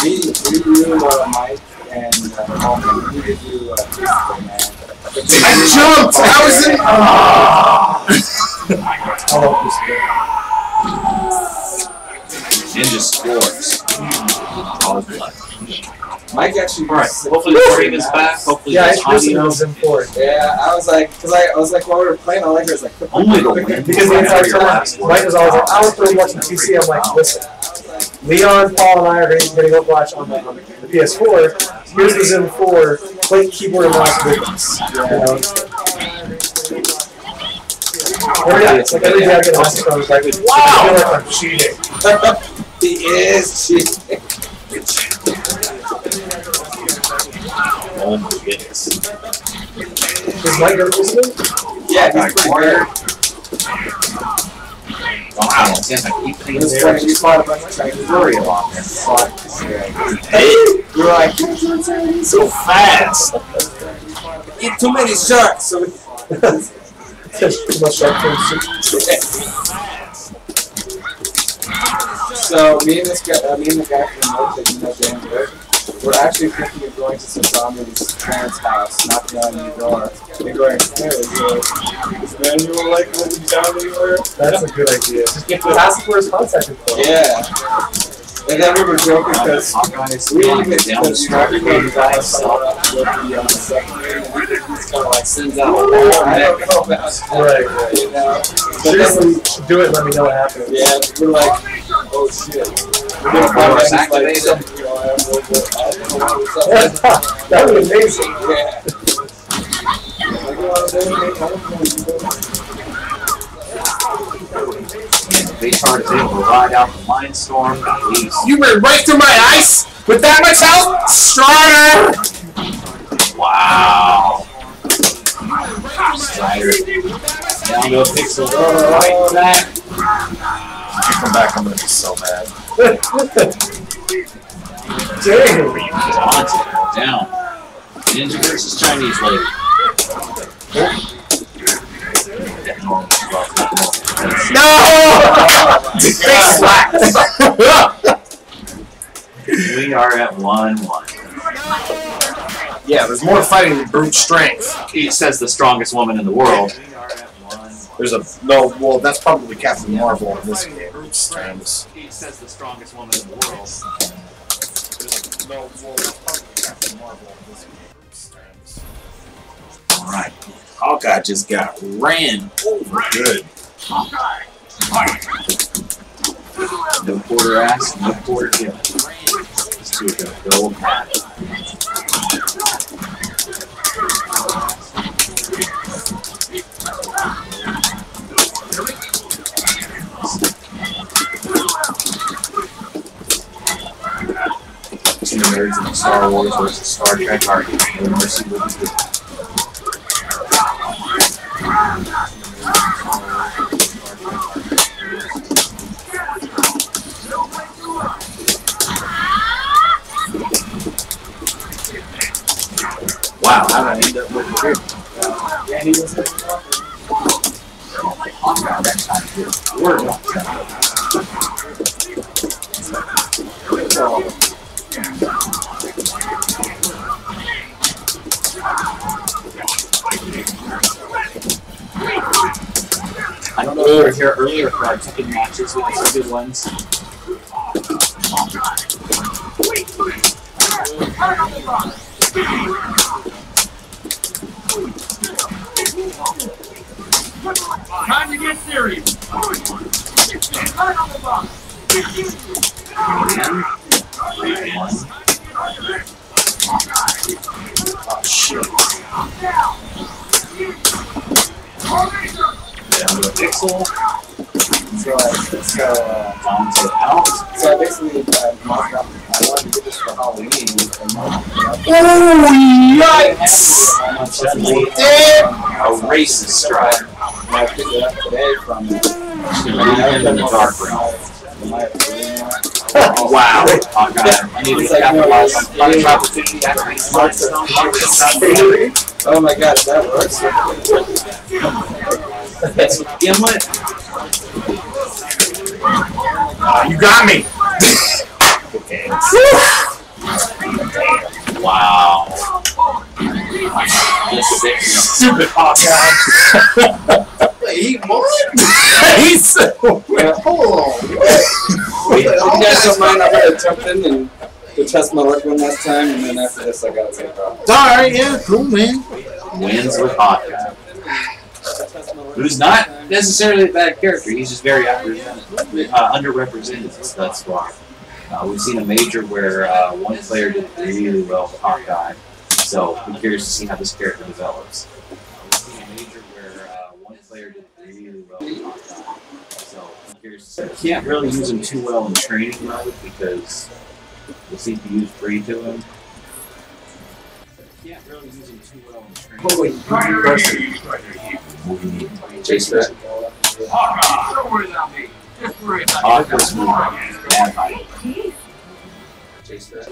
Mike and Coleman, we did do Tuesday, man. I jumped! I was in. I hope this Ninja Sports. Mike actually. Alright, hopefully the stream is back. Hopefully Yeah, this audio. Yeah, I was like, while we were playing, all I heard was like, Only the win. Because the entire time, Mike was always like, I was really watching PC. I'm like, listen, Leon, Paul, and I are getting Overwatch on the PS4. Here's the Zim 4. Play keyboard and mouse with us. You know? It's like every day I get a message from him, like, wow! I feel like I'm cheating. He is cheating. Oh my goodness. Is Mike ever listening? Yeah, he's pretty good. Wow, since I keep thinking It's there, funny, you fought a bunch of times. worry about that. Hey! You're like, So fast. eat too many sharks. So Too much shark food. So me and the guy from the north that you know, Dan Bird, we're actually thinking of going to some zombies' parents' house, knocking on the door, and going, hey, is Manuel like living down anywhere? That's a good idea. Just ask for his contact info. Yeah. And then we were joking because we even get down the street by himself with the secondary, and he's kind of like sends out a whole Right. you know. But Seriously, then, do it and let me know what happens. yeah, we're like, oh shit. We're gonna find out he's like, you know, I don't know what's up. That would be amazing. Yeah. They charged in to ride out the Mindstorm. You went right through my ice with that much health? Strider! Wow. Strider. Down to a pixel. Right back. If you come back, I'm gonna be so mad. Dang. Down. Ninja versus Chinese lady. No! Face slapped! We are at 1-1. Yeah, there's more fighting than brute strength. He says the strongest woman in the world. There's well, that's probably Captain Marvel in this game. He says the strongest woman in the world. Alright. Hawkeye just got ran over. Good. No quarter ass, no quarter given. These two are gonna go mad. Two nerds in Star Wars versus Star Trek argument. No mercy will be good. Wow, how did I end up with here? Yeah, he was like, Hawkeye, that time here. Word on that. I don't know if you were here earlier for our ticket matches. We had some good ones. Time to get serious. Oh shit. Down to a pixel. Bounce it out. so basically, I wanted to get this for Halloween. Oh, yikes! Damn! A racist strike. And I picked it up today from In the dark room. Wow. Hawkeye. I need to capitalize on Thundercloud 50 after he starts it on oh my gosh, that works. That's with Gimlet. You got me! Okay. Stupid Hawkeye. He won? He's so Hold on. Wait, You guys don't mind, I'm going to jump in and to test my luck one last time, and then after this, I got to take off. Alright, yeah, cool, man. wins with Hawkeye. Who's not necessarily a bad character. He's just very underrepresented thus far. We've seen a major where one player did really well with Hawkeye, so I'm curious to see how this character develops. We've seen a major where one player did really well with Hawkeye, so I'm curious to see. Can't really use him too well in training mode because the CPU's free to him. Can't really use him too well in training. Holy Chase that. Hawkeye's moving. Bad height. Chase that.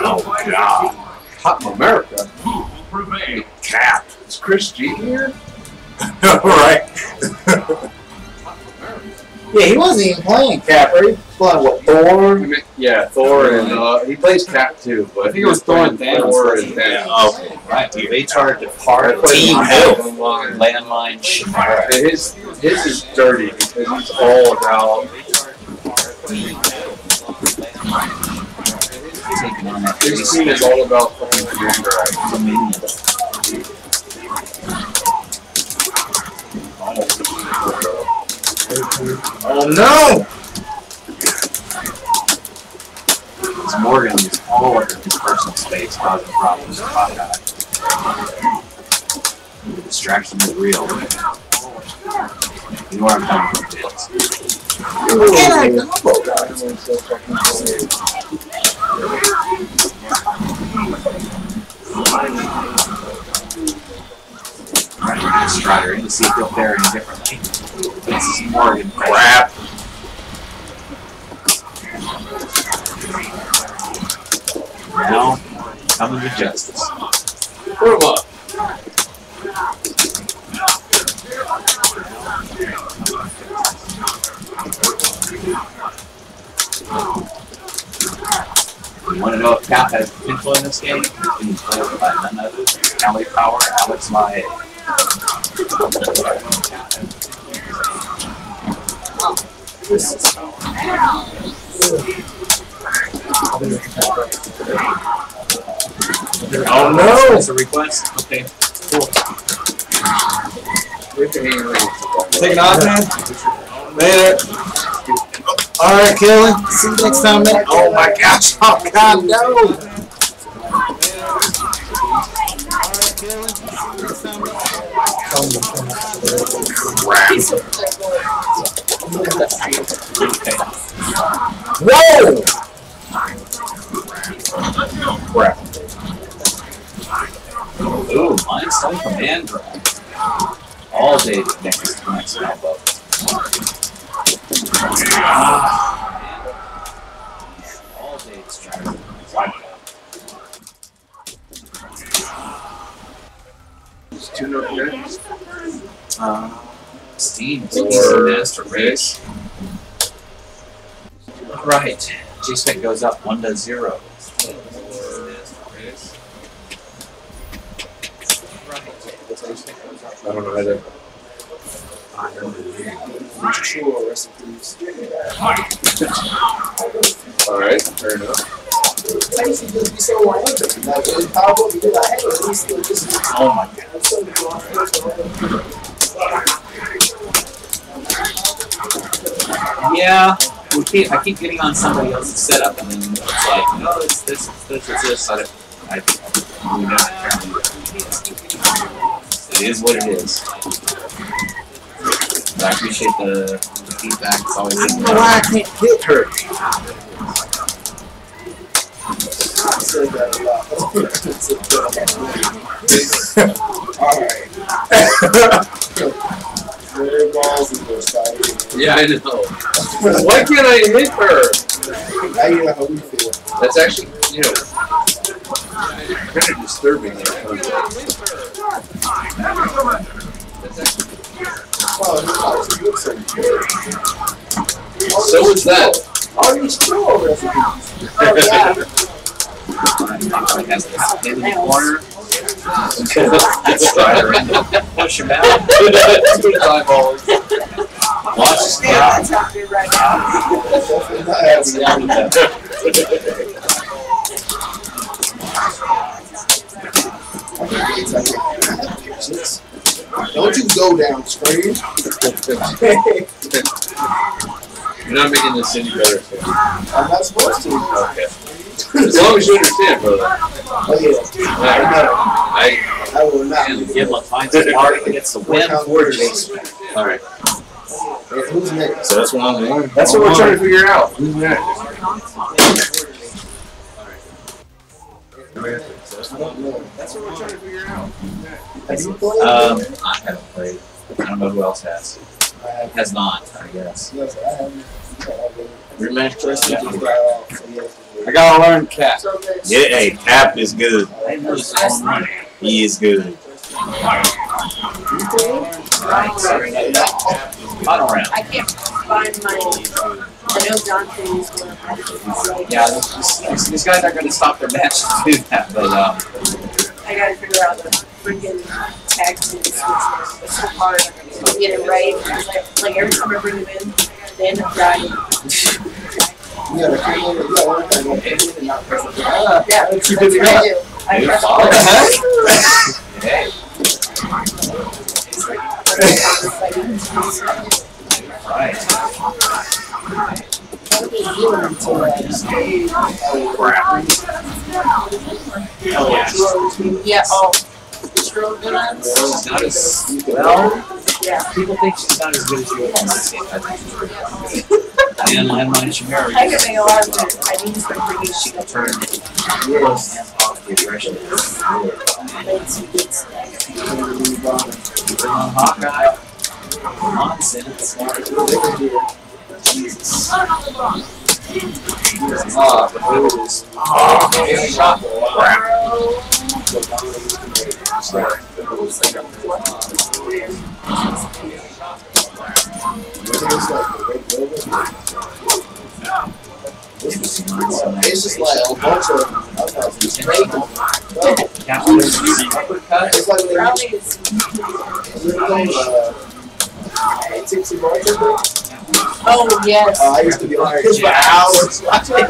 Oh, God. Hot in America. Cap. Is Chris G here? Right. Yeah, he wasn't even playing Cap, right? He was playing, what, Thor? Yeah, Thor and he plays Cap too, but I think it was Thor and Thanos. Thor and Thanos. Okay, right. They charged a part of Team Health. Landmine Shimara. His is dirty because he's all about. Taking on that His team is all about fucking Dominion. Oh, no! Because Morgan is all over his personal space, causing problems with Hawkeye. The distraction is real. You know where I'm coming from, Tails. Strider in to see if he'll fare any differently. This is Morgan. Crap. Now, coming to justice. Put him up. You want to know if Cap has potential in this game? He's played by none other than Cali Power, Alex Mae. Oh, no! That's a request? Okay. Cool. Taking off, man. Later. Alright, Kelly. See you next time, man. Oh my gosh. Oh, God, no. Crap. Whoa! Crap. Ooh, Mind Stone Command Drive. All day next combo. All day distraction. Two no minutes. Steam is Or Master Race. Right. G-Spec goes up 1-0. I don't know either. Alright, fair enough. Oh my god. Yeah, I keep getting on somebody else's setup, and then it's like, no, it's this. It is what it is. But I appreciate the feedback. It's always I don't know why I can't hit her. Yeah, I know. Why can't I hit her? That's actually, you know, kind of disturbing. So is that. I has the top in the corner. Push him out. Watch his crowd. Don't you go downstream. You're not making this any better. I'm not supposed to. Okay. As long as you understand, brother. Oh, yeah. I will not. And Gimlet finds his mark and gets the win for Jason. Alright. Hey, who's next? So that's one I'm doing. That's what we're trying to figure out. Who's next? I don't know. That's what we're trying to figure out. Have you played? I haven't played. I don't know who else has. Has not, I guess. Yes, I haven't. Rematch first. I gotta learn cat. Yeah, hey, Cap is good. I know this home run. He is good. Final round. I can't find my. I know Dante's going to Yeah, these guys aren't going to stop their match to do that, but I gotta figure out the freaking tags and switch. It's so hard to get it right. Like every time I bring them in, they end up dying. You gotta come in and go. And not press the button. Yeah, that's what I do. I press all the hey. Right. Yeah, oh. She's not as well. Yeah. People think she's not as good as you. And Landmine Chimera. I can make a lot of it. I need to start bringing shit up. Turn close and off the aggression. Bring on Hawkeye. Nonsense. Jesus. Shot. It's just like a bunch of it's like Tipsy Bartender. Oh, yes. I used to be on here for hours watching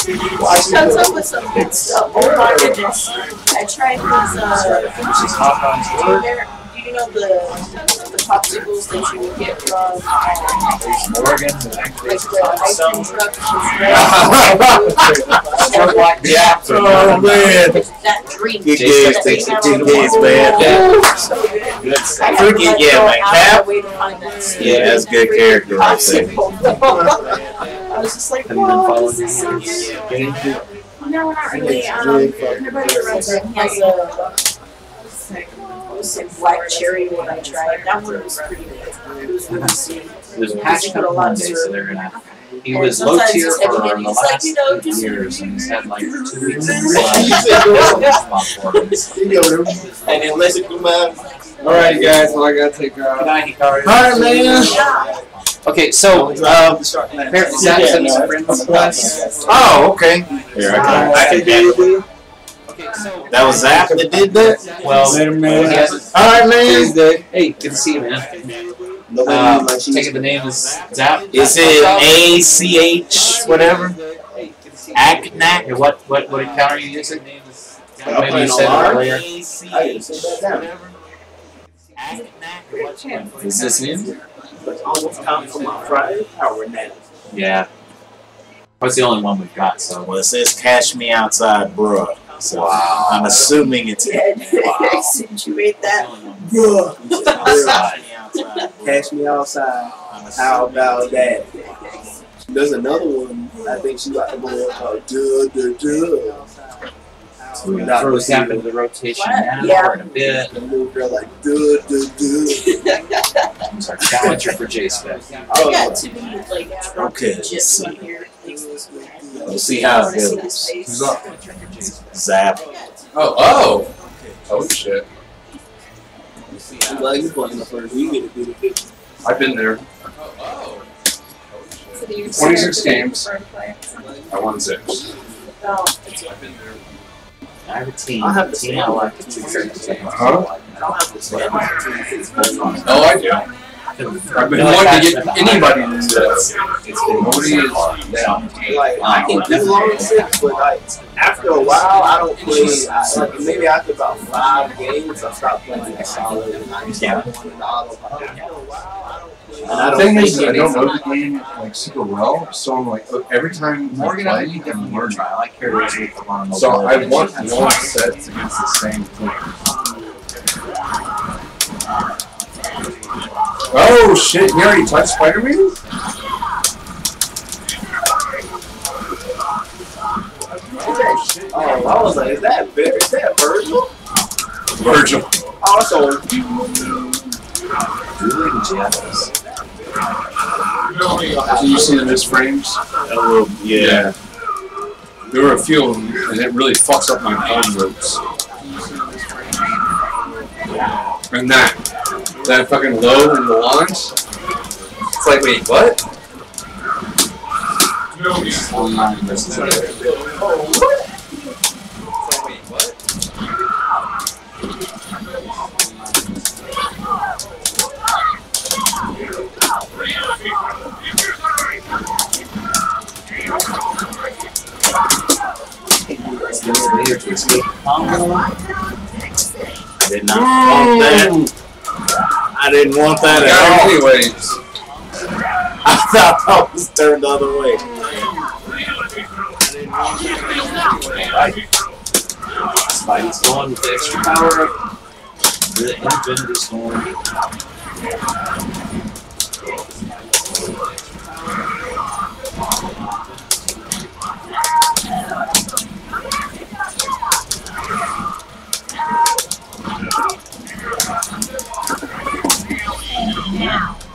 Comes up with some good stuff. Oh my goodness. I tried these, do you know the popsicles that you would get from Oregon, like the ice cream truck? yeah. Oh man. That drink. Good games, takes it 10 days, man. So good. Good I stuff. had to Yeah, go man. out of Cap. my way to find that Yeah, that's good character right there. popsicle. I was just like, Have you been whoa, following this is so these? good. Get into it. No, not really. Everybody around there has a black cherry one I tried. That one was pretty good. It was really sweet. There's a patch cut on Monday, so they're gonna. He was And low sometimes tier he's heavy for and the he's like, last you know, 8 just- years, and he's had like 2 weeks in and then let's come out. Alright, guys, well, I gotta take Good night, Hikari. Alright, man. Okay, so apparently Zach sent us a friend request. Oh, okay. Here, I can do it. That was Zap that did that? Well, man. he has Alright, man. hey, good to see you, man. Taking the name is Zap. Is it ACH whatever? Aknak? Okay, what account are you using? I'm Maybe you playing said it online. earlier. I didn't say that down. Is this him? Almost time for my Friday power nap. Yeah. That's the only one we've got, so. Well, it says cash me outside, bruh. So I'm assuming it's him. Accentuate that. Cash me outside. How about that? There's another one. I think she got the one called Duh Duh Duh. Throw Zap into the rotation now Yeah. or in a bit. The little girl like Duh Duh Duh. He's our challenger for J-Spec. I got to be like Okay, just let's see. on here. We'll see how it See goes. his face. Who's up? Zap. Oh shit. I'm glad you playing the first. We get a good picture. I've been there. So do you 26 consider games. for a player? I won 6. Oh, I've been there. I have a team. I have the team same. I like to choose. Huh? I don't have to stand my team. Oh, I do. I've been wanting to get anybody to do this. Nobody is down. Like, I can do long six, but like, after a while, I don't play. Like, maybe after about 5 games, I stop playing like solid. And I just start going in the autopilot. After a while, I don't play. And I The don't thing is, think I don't know anything. the game like super well, so I'm like every time Morgan, I I play, think I'm definitely learning. try. I like characters with the long So I mobility. want one sets against the same team. Oh shit! He already touched Spider-Man? Oh, I was like, is that Virgil? Virgil. Also, Dueling Jets. Did you see the misframes? Oh, yeah. There were a few of them, and it really fucks up my phone ropes. And that fucking low in the launch. It's like, wait, what? Online versus later to escape combo. I did not want that. I didn't want that at all. Anyways, I thought I was turned the other way. Spidey's going with the extra power. The Infinity Storm.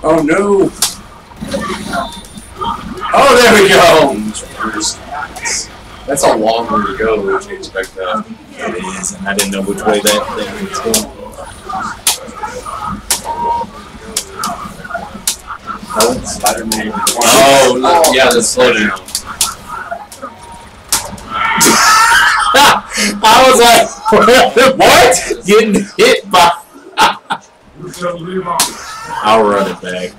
oh no! Oh, there we go! That's a long way to go, would you expect that? It is, and I didn't know which way that thing was going. Oh, Spider-Man. Oh, yeah, the slowdown. I was like, what? Getting hit by. I'll run it back.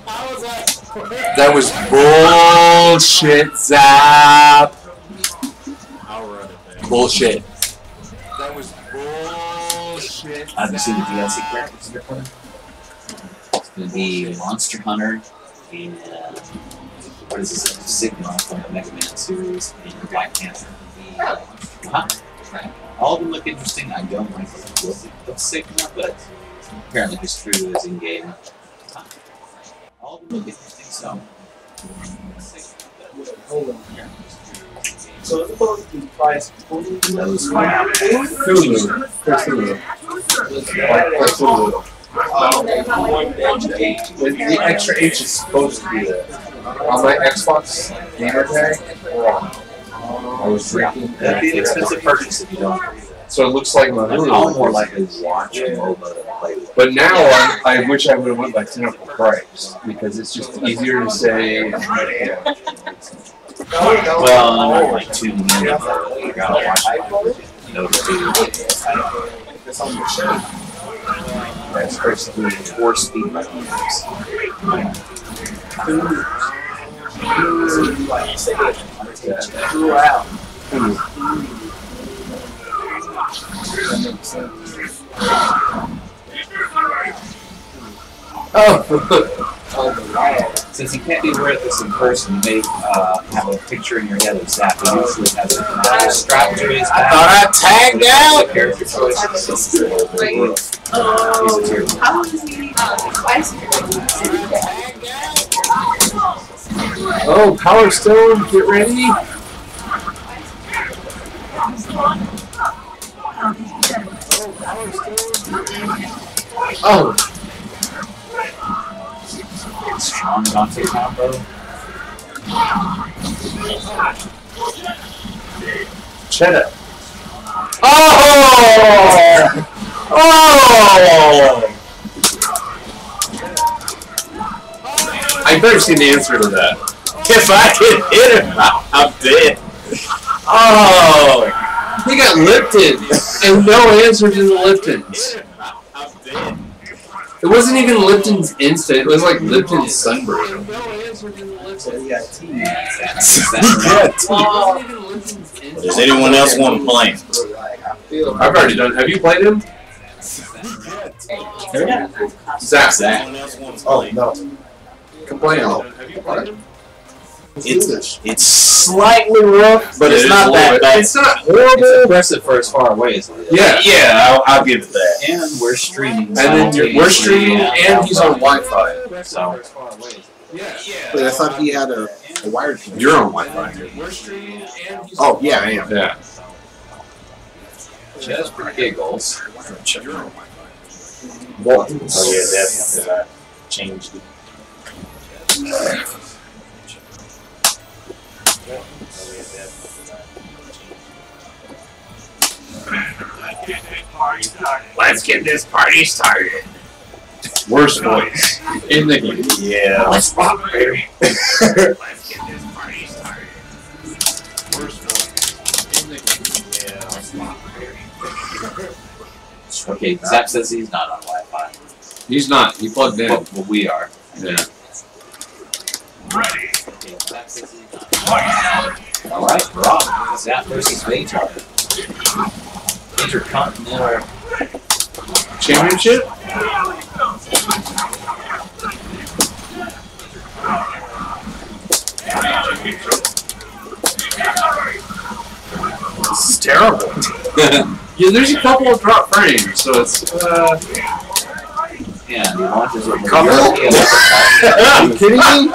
That was bullshit, Zap. I'll run it back. Bullshit. That was bullshit. I haven't seen the DLC characters they're putting. It's going to be Monster Hunter and what is this? Sigma from the Mega Man series and Black Panther. All of them look interesting. I don't like the look of Sigma, but apparently it's true as in game. All of them look interesting, so. so it's supposed to be priced Those Cthulhu. Cthulhu. The extra H is supposed to be there. On my Xbox gamer tag, I was drinking. That'd be an expensive purchase if you don't. So it looks like my I'll more likely watch a MOBA than play with it. But now I wish I would have went by cynical price because it's just easier to say. Yeah. Well, I'm not like tuning in. I gotta watch it. No, It's on the show. that's basically 4 speed buttons. Like you said, throughout. Since you can't be aware of this in person, you may have a picture in your head of Zap. He usually has a knife strapped to his back. I tagged out. The character choices. How is he? Oh, Power Stone, get ready. Oh, Strong Dante combo. Cheddar. Oh! Oh! I better see the answer to that. If I can hit him, I'm dead. Oh! He got Lipton and no answer to the Liptons. It wasn't even Lipton's instant. It was like Lipton's sunburn. Does anyone else want to play him? I've already done. Have you played him? Zach. Oh no. Come play him. It's slightly rough, but it's not that bad. It's not It's horrible. impressive for as far away as it is. Yeah. I'll give it that. And we're streaming. And then we're streaming, and he's on Wi-Fi. So, Wait, I thought he had a wired connection. You're on Wi-Fi. Oh yeah, I am. Yeah. just for giggles. Oh yeah, that's changed it. Let's get this party started. Worst voice in the game. Yeah. Let's rock, baby. Let's get this party started. Worst voice in the game. Yeah. Let's rock, baby. Okay, Zap says he's not on Wi-Fi. He's not. He plugged in. But we are. Yeah. Okay, Zap says he's not. Alright, Rob. Zap versus Vatar. Intercontinental Championship? This is terrible. Yeah, there's a couple of drop frames, so it's and he launches over Couple? Are you kidding me?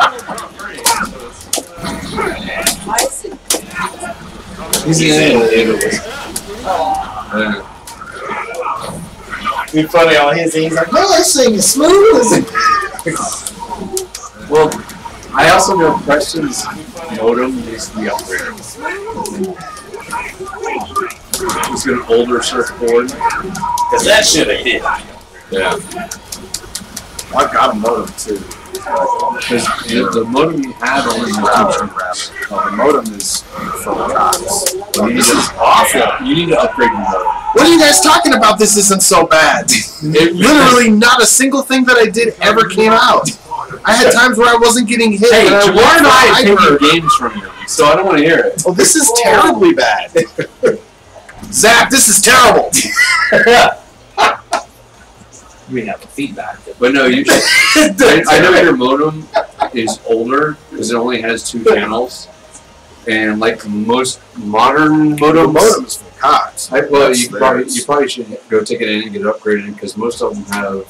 He's the It'd be funny on his end. He's like, no, this thing is smooth. well, I also know Preston's modem needs to be upgraded. He's got an older surfboard. Because that should have hit. Yeah. I've got a modem too. Because the modem you had only has The modem is from Cox. This is awful. You need to upgrade your modem. What are you guys talking about? This isn't so bad. Literally not a single thing that I did ever came out. I had times where I wasn't getting hit. Hey, and Jamar and I went are for taking games from you, so I don't want to hear it. Oh, this is terribly bad. Zach, this is terrible. We have the feedback. But no, you should. I know your modem is older because it only has 2 channels, and like most modern modems, Modems from Cox. well, you probably should go take it in and get it upgraded because most of them have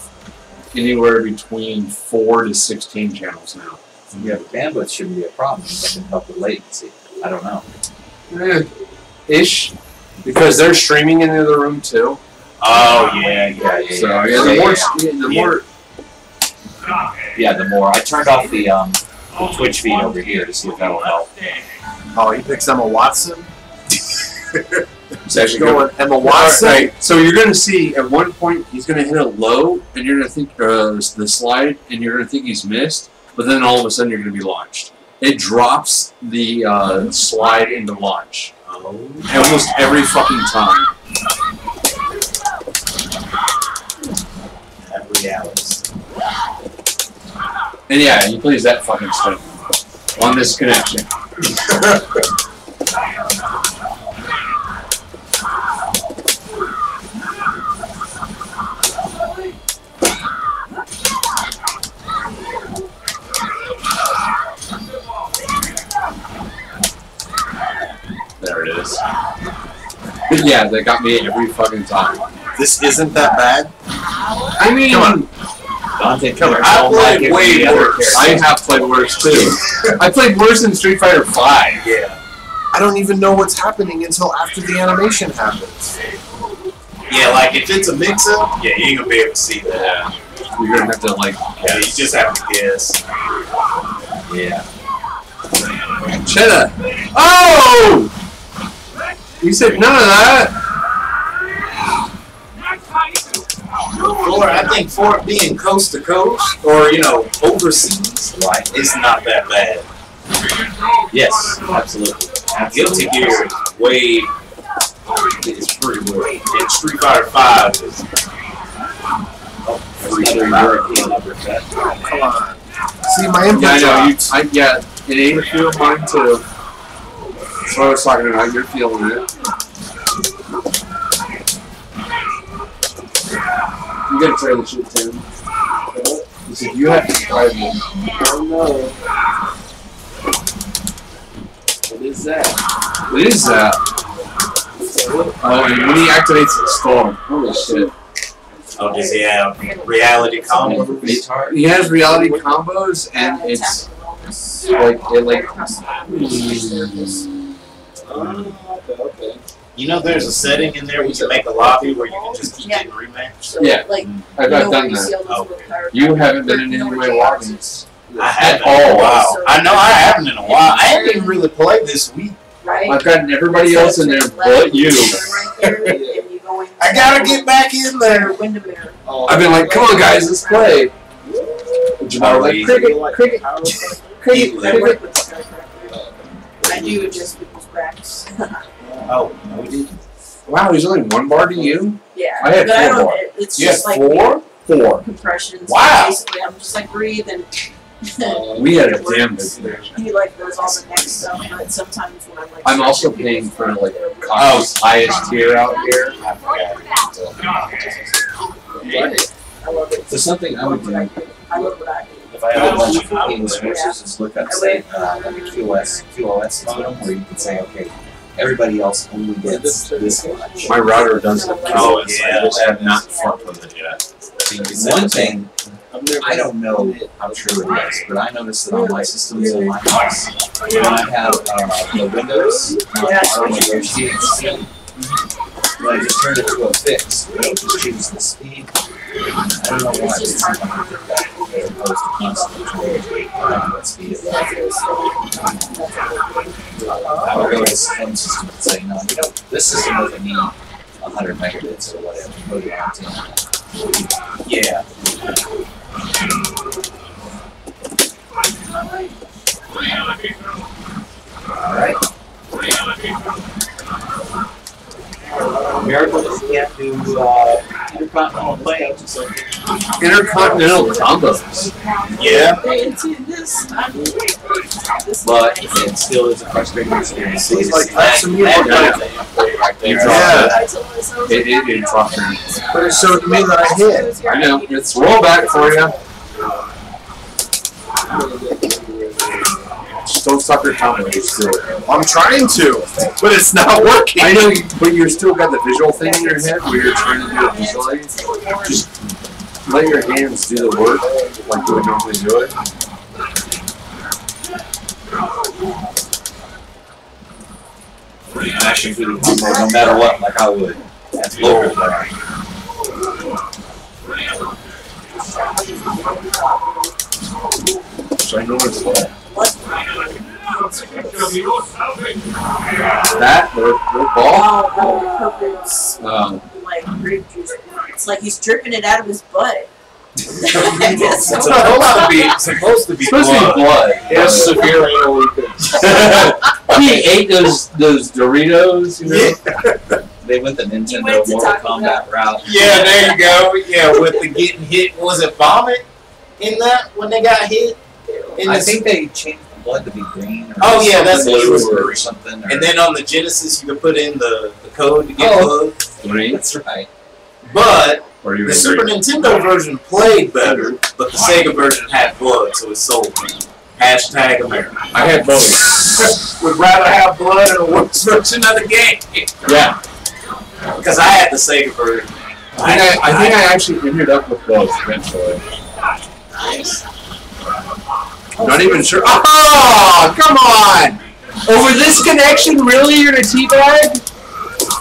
anywhere between 4 to 16 channels now. Yeah, the bandwidth shouldn't be a problem. It can help with latency. I don't know. Ish, because they're streaming in the other room too. Oh yeah. So yeah, the more. I turned off the Twitch feed over here to see if that'll help. Oh, he picks Emma Watson. It's actually Going Emma Watson. Right. So you're going to see at one point he's going to hit a low, and you're going to think the slide, and you're going to think he's missed, but then all of a sudden you're going to be launched. It drops the slide into launch almost every fucking time. Every Alex. And yeah, he plays that fucking stuff on this connection. There it is. But yeah, that got me every fucking time. This isn't that bad. I mean, Come on. Dante Come on. Killer I don't like played it way when the other worse. characters- I have played worse too. I played worse than Street Fighter V. Yeah. I don't even know what's happening until after the animation happens. Yeah, like if it's a mix-up, yeah, you ain't gonna be able to see that. Yeah. You're gonna have to like. Yeah, you just have to guess. Yeah. Cheddar. Oh! You said none of that. I think for it being coast to coast, or overseas, right, it's not that bad. Yes, absolutely. Guilty Gear is way It's free will. And Street Fighter 5 is Another European uppercut. come on. See, my input Yeah, I know. dropped. Yeah, it ain't feel mine too. That's what I was talking about. You're feeling it. You gotta try the shit, Tim. He said you have to try me. Oh no. What is that? What is that? Oh, and when he activates the storm. Holy shit. Oh, does he have reality combo? He has reality combos, and it's like Okay. You know, there's a setting in there where you can make a lobby where you can just keep getting rematched. Yeah. Like, I've done nobody that. sealed Oh. those with power. You haven't been in any of my logins. I haven't all. in a while. I know I haven't in a while. I haven't even really played this week. Right? I've gotten everybody else in there but you. Right there, and you go into I gotta get back in there. Windermere. I've been like, come on guys, let's play. Oh, Like, cricket. I do just with those cracks. Oh, no, we didn't. Wow, he's only one bar to you? Yeah. I had but I 4 don't, more. it's You had just like 4? 4. compressions. Wow. Basically, I'm just like breathe and We had a damn good connection. he like does all the next stuff, but sometimes when I'm like I'm also stretching, paying for like they're- Cox's highest tier out here. I love it. So something I would do I love what I do. if I have a bunch of competing sources is look up, say, like a QoS modem where you can say, okay, everybody else only gets this much. My router does it. Oh, yeah. I just have not fucked with it yet. So you can set One a thing. I don't know how true it is, but I noticed that on my systems in my house, when I have the Windows auto negotiate scheme, when I just turn it to a fix, it'll just choose the speed. I don't know why, but it seems like I did that as opposed to constantly trying what speed it was. I would go to some system and say, no, you know, this system doesn't need 100 megabits or whatever, put it on 10. Yeah. Alright. Miracle that you can't do intercontinental playouts, so Intercontinental combos. Yeah. but it still is a frustrating experience. So It's like, that- that's some new that- right there. Yeah. It dropped me. But it showed to me that I hit. I know. It's rollback for you. Just don't stop your combos. Still. I'm trying to, but it's not working. I know, but you're still got the visual thing in your head where you're trying to do it visually. Just let your hands do the work like you would normally do it. Mashing through the combo no matter what, like I would. That's local play. So I know it's that. That The ball. purpose, like grape juice. It's like he's dripping it out of his butt. It's supposed to be It's supposed to be blood. Yes, severe anal leakage. He ate those Doritos, you know? They went the You Nintendo went to Mortal Taco Kombat route. Yeah, there you go. Yeah, with the getting hit. Was it vomit in that when they got hit? In I the- think they changed the blood to be green. Or Oh, yeah, that's something, what it was. or something. Or, And then on the Genesis, you could put in the code to get plugged. Three. that's right. But Or you the Super Nintendo version played better, but the Sega version had blood, so it sold me. Hashtag America. I had both. Would rather have blood in a worse version of the game. Yeah. Because I had the Sega version. I think I actually ended up with both eventually. Nice. I'm not even sure. Oh, come on! Over this connection, really? You're gonna teabag?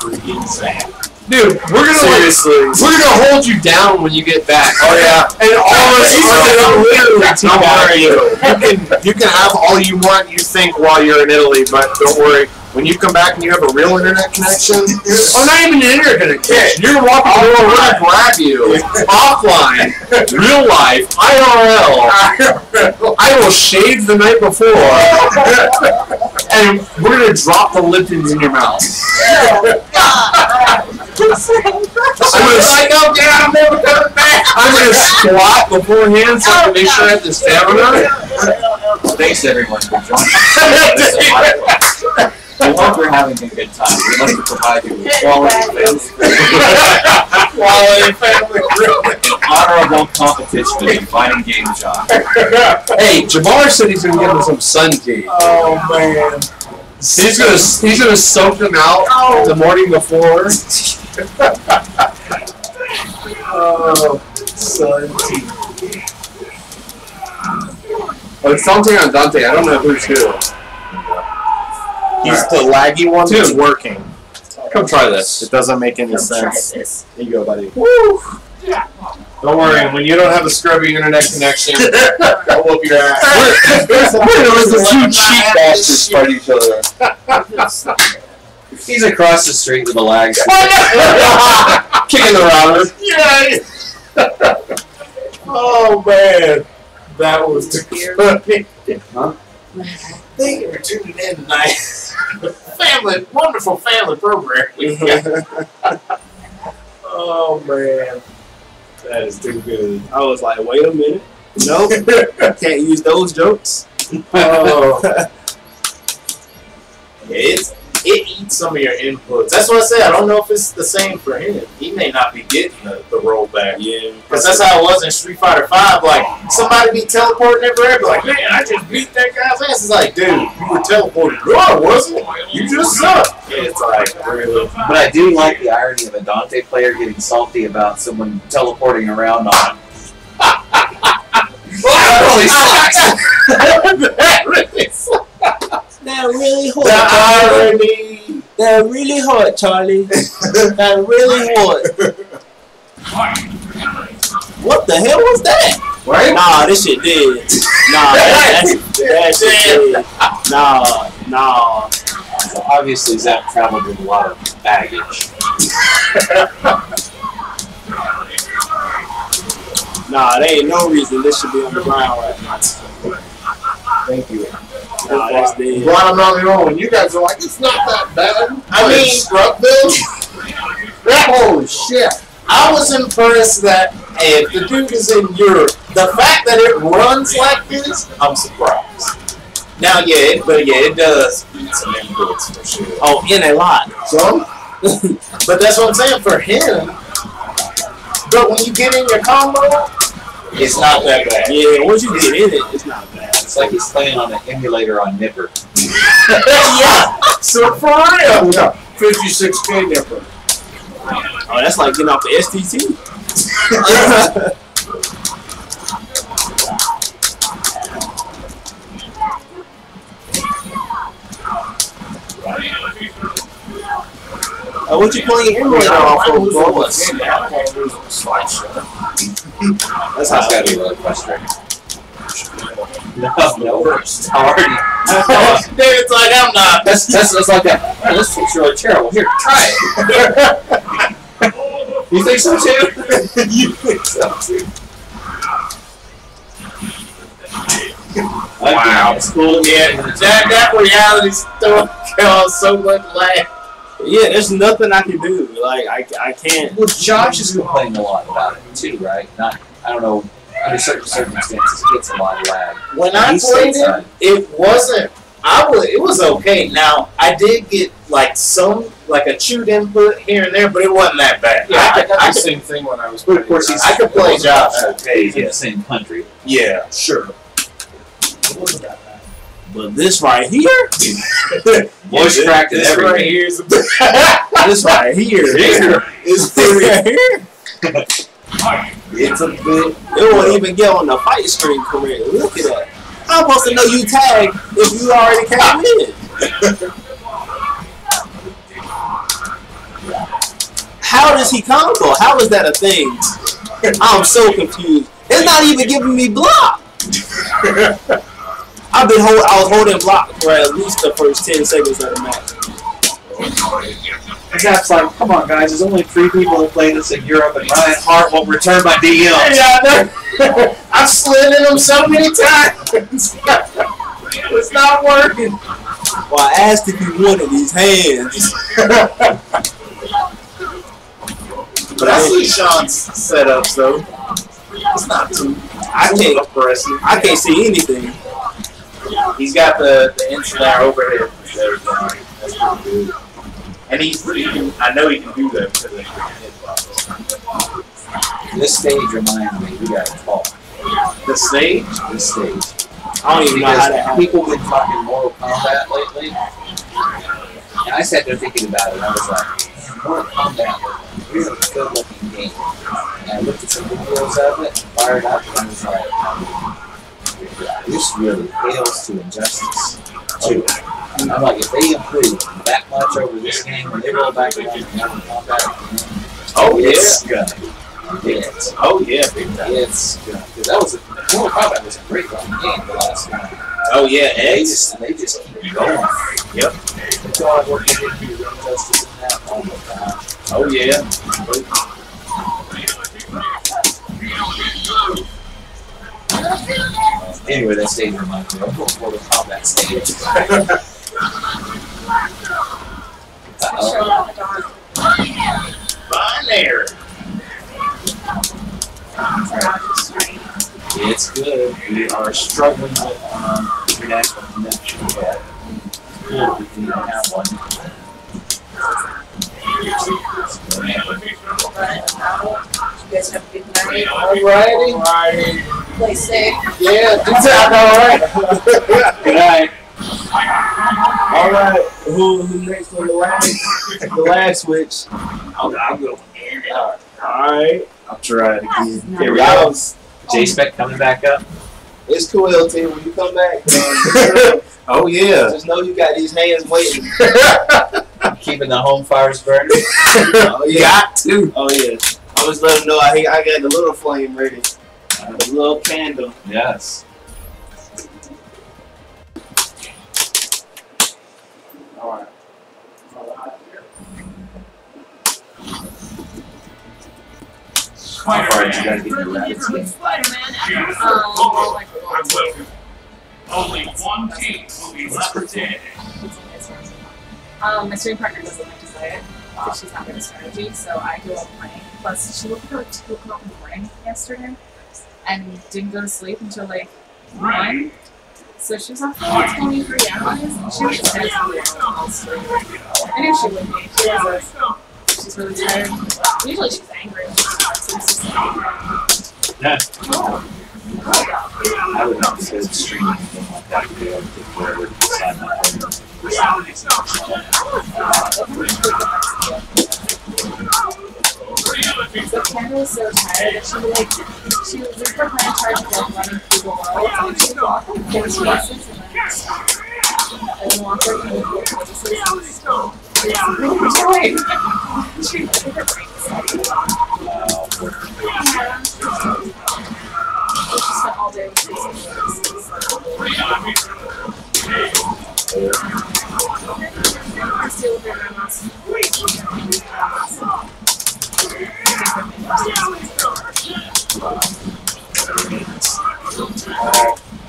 Freaking sad. Dude, we're gonna Seriously. we're gonna hold you down when you get back. Oh yeah. And all of us are gonna literally Don't worry. teabag you. You can have all you want. You think while you're in Italy, but don't worry. When you come back and you have a real internet connection, Oh, not even an internet connection. You're walking around, we're gonna grab you offline, real life, IRL. I will shave the night before, and we're gonna drop the Liptons in your mouth. I'm gonna squat beforehand so I can make sure I have the stamina. Thanks everyone for joining us. We hope you're having a good time. We'd like to provide you with quality family and honorable competition in fighting game shot. Hey, Jabbar said he's gonna give him some sun tea. oh man, He's gonna soak them out the morning before. oh, son. Oh, it's Dante on Dante. I don't know who's who. He's the laggy one that's working. Come try this. It doesn't make any Try sense. this. Here you go, buddy. Woo! Don't worry, when you don't have a scrubby internet connection, I'll whoop your ass. The two cheap bastards fight each other. He's across the street with a lag. Kicking the router. Oh man, that was too funny. Thank you for tuning in tonight. Wonderful family program. Oh man, that is too good. I was like, wait a minute. Nope. Can't use those jokes. Oh. Yeah, it eats some of your inputs. That's what I said. I don't know if it's the same for him. He may not be getting the rollback. Yeah. Because that's how it was in Street Fighter 5. Like, somebody be teleporting everywhere, be like, man, I just beat that guy's ass. It's like, dude, you were teleporting. No, I wasn't. You just suck. It's like, really. But I do like the irony of a Dante player getting salty about someone teleporting around on him. That really sucks. That really sucks. They're really hot. The irony. They're really hot, Charlie. They're really hot. What the hell was that? Right? Nah, this shit dead. Nah, that shit dead. Nah. So obviously Zach traveled with a lot of baggage. Nah, there ain't no reason this should be on the ground right now. Thank you. Nah, that's dead. Glad I'm not the only one. You guys are like, it's not that bad. I mean, Scrubville. Holy shit. I was impressed that if the dude is in Europe, the fact that it runs like this, I'm surprised. Now, it does eat some inputs for sure. Oh, in a lot. Some? But that's what I'm saying for him. But when you get in your combo, it's not that bad. Yeah, once you get in it, it's not bad. It's like he's playing on an emulator on Nipper. Yeah. So for real. Yeah. 56K Nipper. Oh, that's like getting off the STT. What you playing your emulator off of? That's gotta be really frustrating. No worse. Already. David's like, I'm not. That's like that. Oh, this looks really terrible. Here, try it. You think so too? You think so too? Wow. That's cool. Yeah, that reality still caused so much laugh. Yeah, there's nothing I can do. Like, I can't. Well, Josh is complaining a lot about it too, right? Not, I don't know. Under certain circumstances, he gets a lot of lag. When I played it wasn't. It was okay. Now I did get like a chewed input here and there, but it wasn't that bad. Yeah, I got the same thing when I was. But of course, I could play Josh. Okay, he's in the same country. Yeah, sure. It wasn't that bad. But this right here, Voice cracked and This right everything. here is this right here is pretty here. it's a bit. It won't even get on the fight screen correctly. Look at that. I'm supposed to know you tagged if you already came in. How does he combo? How is that a thing? I'm so confused. It's not even giving me block. I was holding block for at least the first 10 seconds of the match. Zap's like, come on, guys. There's only 3 people that play this in Europe, and Ryan Hart won't return my DM. Yeah, I've slid in them so many times. It's not working. Well, I asked if you wanted these hands. But I see Sean's setups though. It's not too. I can't see anything. He's got the insular overhead. That's pretty good. And he can, I know he can do that because of the head. This stage reminds me, we got to talk. The stage? This stage. I don't even know how that happened. People been talking Mortal Kombat lately. And I sat there thinking about it, and I was like, Mortal Kombat is a good looking game. And I looked at some videos of it, and fired up, and I was like, this really hails to Injustice 2. And I'm like, if they improve that much over this game, when they roll back around to Mortal Kombat, oh yeah, it's gonna hit. Oh yeah, big time. It's gonna hit. That was Mortal Kombat was a great fucking game the last time. Oh yeah, They just keep going. Yep. That's all I worked with Injustice in that. Oh my gosh. Oh yeah. Anyway, that stage reminds me of Mortal Kombat stage. Binary. It's good. We are struggling with international connection yet. Cool, we can even have one. You guys have a good night. Alrighty. Play safe. Yeah, good time, alright. Good night. Alright, who next on the last switch? I'll go. Alright, I'll try it again. Here we go. J-Spec coming back up. It's cool, LT, when you come back. Oh yeah. Just know you got these hands waiting. Keeping the home fires burning. Oh yeah. Got to. Oh yeah. I always let them know I got the little flame ready. The little candle. Yes. Alright. How far did you guys get your rabbits? Only one team will be represented. My swimming partner doesn't like to play it because she's not good at strategy, so I do all the playing. Plus, she woke up at like 2 o'clock in the morning yesterday and didn't go to sleep until like 1. So she was up for like 23 hours and she was just asking all sleep. I knew she wouldn't be. She's really tired. Usually she's angry when she's tired, so it's just like, Yeah. oh. I would not say streaming anything like that to be able to take care of it beside my home. So Kendra was so tired that she was just her plan charge of like running through the world and she would walk like 4 spaces and then stop. And then walk like 4 spaces and stop. It's really tired. She took her breaks. She spent all day with spaces. I still live in my house.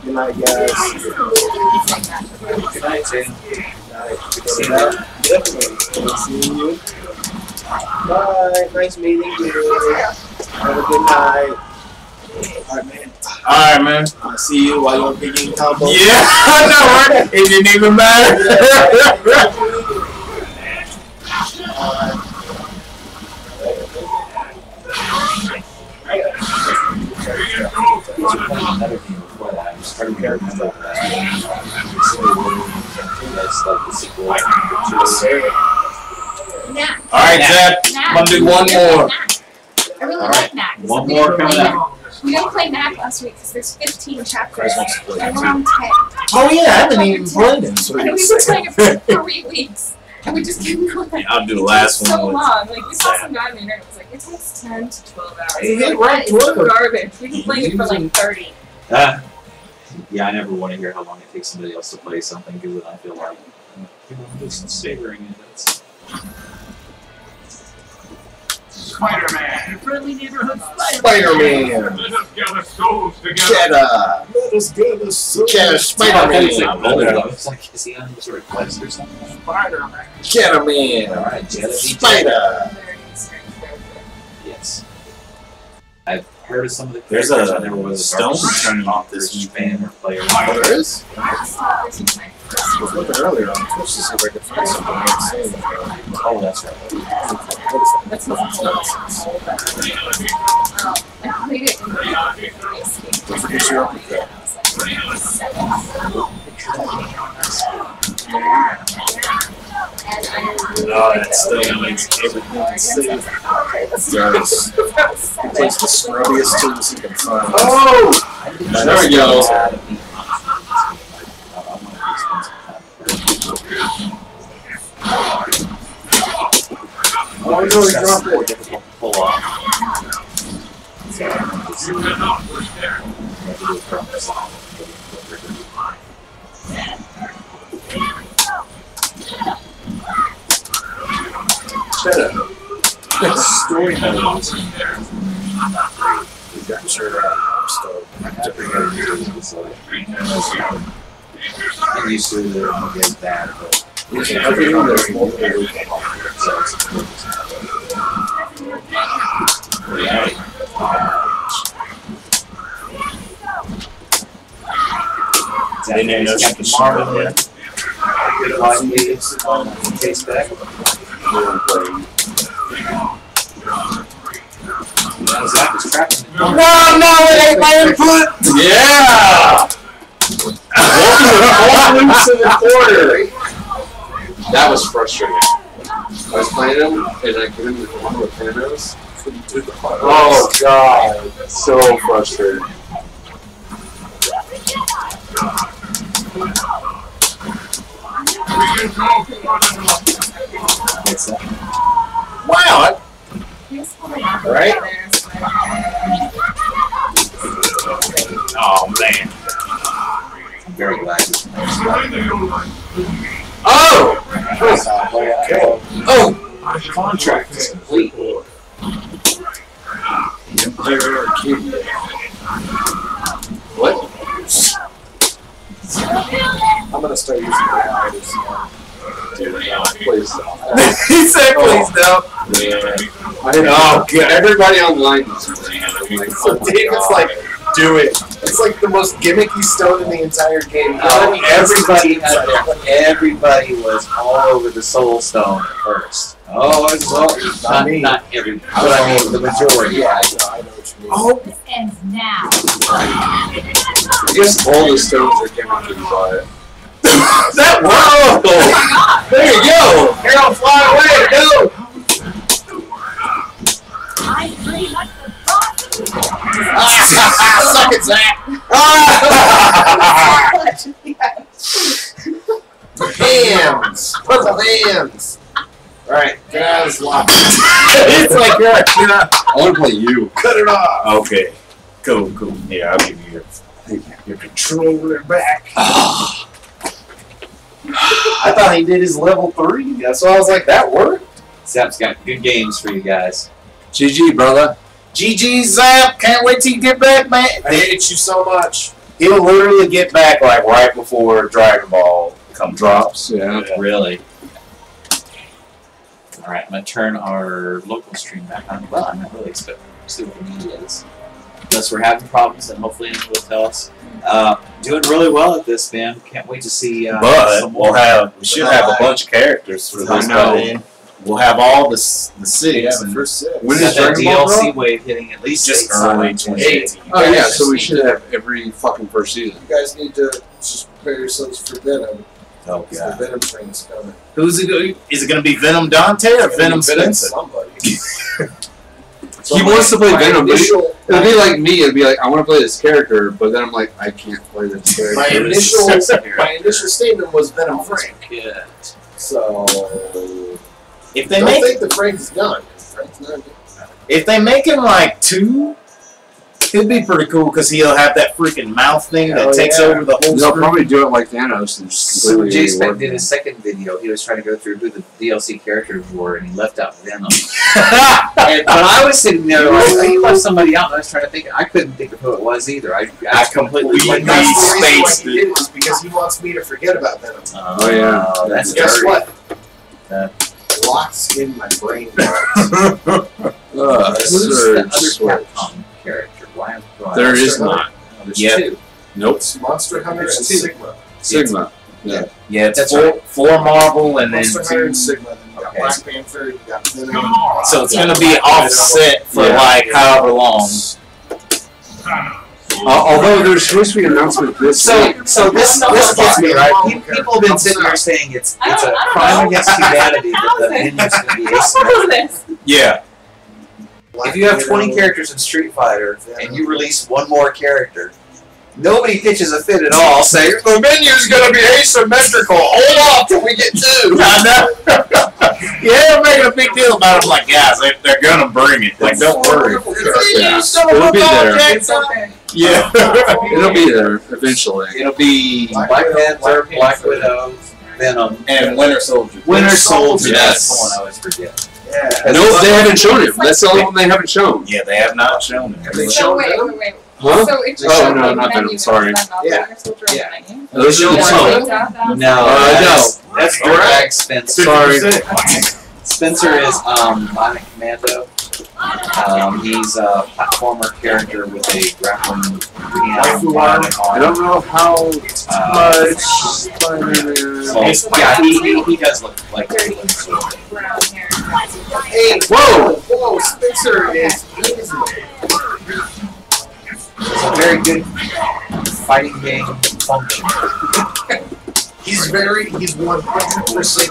Good night, guys. Good night, Tim. See you. Definitely. Seeing you. Bye. Nice meeting you. Have a good night. Alright, man. Alright, man. I'll see you while you're picking combos. Yeah, I know, right? It didn't even matter. Another game before that. I was starting to remember that. That's like the sequel. Alright, Zeb. I'm gonna do one more. I really like Knack. One more coming up. We didn't play Knack last week because there's 15 chapters and we're on 10. Oh yeah, I haven't even played it. So And we've been playing it for 3 weeks. And we just kept going. I'll do the last So one. long. Like, we saw some guy on the internet. It was like, it takes 10 to 12 hours. It hit Like, right that is through. garbage. We can play it for like 30. Yeah, I never want to hear how long it takes somebody else to play something good. I feel like I'm just savoring it. That's Spider-Man. Friendly neighborhood Spider-Man. Let us gather souls together. Cheddar. Let us get this. Cheddar it's Spider-Man. like gold, though. It's like, is he on some sort of quest or something? Spider-Man. Cheddar Man. Alright, Jedi. Spider. Yes. I've heard of some of the There's characters. a I never was stone turning off this fan or player. Oh, there is? I I was looking earlier on Twitch to see if I could find something I had seen. Oh, that's right. That's not I played it in the escape. Don't forget your uppercut. No, that still makes everything safe. Yes. He takes the scrubbiest tools he can find. Oh! There we go. Oh, no, he dropped it. Difficult to pull off. Cheddar. Story modes. He's got shirt on. I'm used to the again bad, but Everything that's multiple. They didn't know she could Marvin shoot in. Good life leaves. Taste back. Zach was trapping it. No, it ain't my input! Yeah! Welcome to the quarter. That was frustrating. I was playing him, and I couldn't with one with Thanos. Couldn't do the fire. Oh, God. So frustrating. What's that? Wow. Right? Oh, man. I'm very glad. Oh! Oh! Our contract is complete. What? I'm going to start using my eyes. Dude, no, please don't. He said, please don't. Yeah. Oh, God. Everybody online is playing it. I'm like, So David's like, do it. It's like the most gimmicky stone in the entire game. Everybody was all over the Soul Stone at first. Oh, it's all, not, me. not everybody, but I mean the majority. Yeah, I know what you mean. Oh, This ends now. I guess all the stones are gimmicky, but... That worked! There you go! Carol, fly away! Go! I pretty much the boss. Suck it, Zach! Hands! Purple hands! Alright, get out of this lock. It's like, I want to play you. cut it off! Okay. Cool. Yeah, I'll give you your controller back. I thought he did his level 3. That's why I was like, that worked. Zap's got good games for you guys. GG, brother. GG Zap, can't wait till you get back, man. I hate you so much. He'll literally get back like right before Dragon Ball Drops, yeah. Really? Alright, I'm going to turn our local stream back on. Well, I'm not really expecting to see what the media is. Unless we're having problems, then hopefully anyone will tell us. Doing really well at this, man. Can't wait to see But some more. we should have a bunch of characters for this. know. We'll have all the six. Yeah, the and first 6. When Got is that Dragon Ball, DLC bro? wave hitting at least just 8 early times. 2018. Oh, yeah, so we should have every fucking first season. You guys need to just prepare yourselves for Venom. Oh The Venom train's coming. Who's it going? Is it going to be Venom Dante or Venom Spencer? Somebody. He wants to play my Venom, but initial- it'd be like me. It'd be like, I want to play this character, but then I'm like, I can't play this character. My initial statement was Venom Frank. Yeah. So If they don't make think the Frank's done. Frank's not done. if they make him like 2, could be pretty cool because he'll have that freaking mouth thing that Oh, takes yeah. over the whole They'll screen. probably do it like Thanos and just So when completely J-Spec work did it. his second video, he was trying to go through who the DLC characters were, and he left out Venom. But I was sitting there like, he left somebody out, and I was trying to think. I couldn't think of who it was either. I completely We That's the reason why spaced he it. did it, is because he wants me to forget about Venom. Oh, yeah. That's Guess dirty. what? Uh, Locks in my brain. Who's the other Switch. Capcom character? Why? There is not. There's Yeah. two. Nope. It's Monster Hunter and There's two. Sigma. Sigma. Yeah, it's That's four Marvel and then Monster Hunter two. and Sigma. Then you got Okay. Black Panther. You got Venom. So it's gonna be offset for Yeah. like however long. Although there's supposed to be an announcement this week. So this gets me right. People have been sitting here saying it's a crime against humanity that the menu's going to be asymmetrical. Yeah. Black If you have 20 Widow. characters in Street Fighter and you release one more character, nobody pitches a fit at all saying the menu's going to be asymmetrical. Hold off till we get two. I know. Yeah, they're making a big deal about it. I'm like, guys, they're gonna bring it. Like, don't worry. Yeah. It'll be there. It's okay. Yeah. It'll be there eventually. It'll be Black Panther, Black Widow, Venom, And Winter Soldier. Winter Soldier. Yes. That's the one I always forget. Yeah. No, they haven't shown him. That's the only one they haven't shown. Yeah, they have not shown it. Have they So shown wait. Venom? Huh? So it just Oh, showed no, the not menu, Venom, sorry. but not Yeah. Winter Soldier on the Yeah. menu. Those are the Yeah. two. No, That's Greg Spencer. Sorry. Spencer is Bionic Commando. He's a platformer character with a grappling bionic I arm. don't know how much Yeah, he does look like Caitlyn, so. Brown hair. Hey, whoa, Spencer is amazing. It's a very good fighting game function. He's 100%.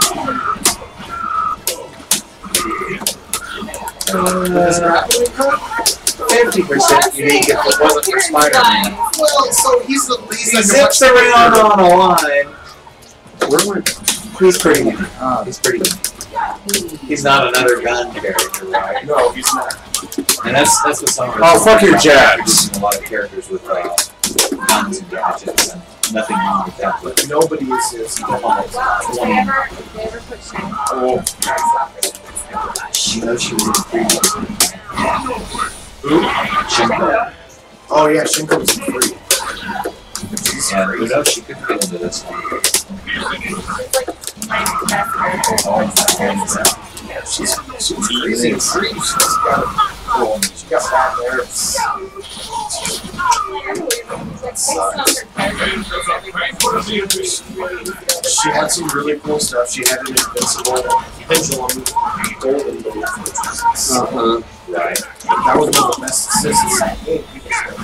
His grappling hook? 50% unique if it wasn't for Spider-Man. Well, so he's the least. He zips around on a line. Where am I? He's pretty good. He's pretty good. He's not another gun character, right? No, he's not. And that's what some of Oh, fuck your Jax. A lot of characters with guns and gadgets, and nothing wrong with that. But Nobody is his. They ever put Shane? she knows she was in the previous. Shinko. Oh yeah, Shinko's free. Yeah, who knows? She could fit into this one. She's crazy and free. She got bad nerves. She had some really cool stuff. She had an invincible pendulum golden move. Right. That was one of the best assists in the game.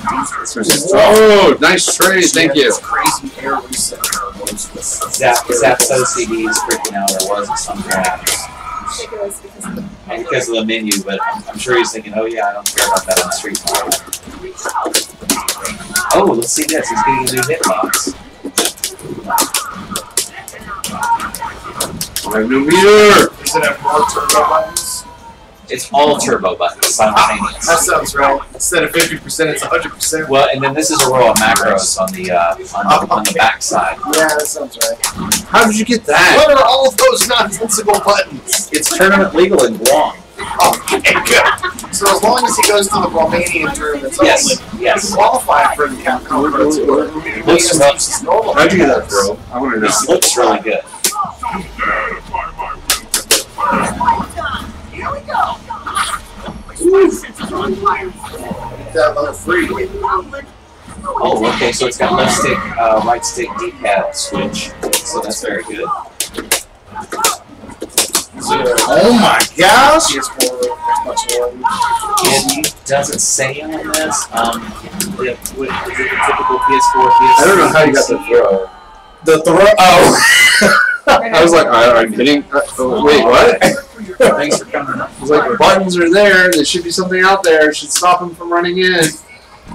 People said, Oh, nice trade. Thank you. Crazy air reset. Zap's OCD is freaking out, or was it some grabs? And because of the menu, but I'm sure he's thinking, oh yeah, I don't care about that on Street Fighter. Oh, let's see this. He's getting a new hitbox. I have no meter. Does it have more turbo buttons? It's all turbo buttons simultaneous. That sounds right. Instead of 50%, it's 100%. Well, and then this is a row of macros on the back side. Yeah, that sounds right. How did you get that? What are all of those nonsensical buttons? It's tournament legal in Guam. Oh, okay, good. So as long as he goes to the Romanian tournament, Yes, he yes. qualified for the Capcom Pro Tour. Looks It's normal. How'd you get that, bro? I want to know. This looks really good. That level free. Oh, okay, so it's got left stick, right stick D-pad switch. So that's very good. Oh my gosh! PS4, Xbox One. It doesn't say on this. Is it the typical PS4, PS3? I don't know how you got the throw. The throw. Oh! I was like, I'm kidding. Wait, what? Thanks for coming. I was like, the buttons are there. There should be something out there. It should stop him from running in.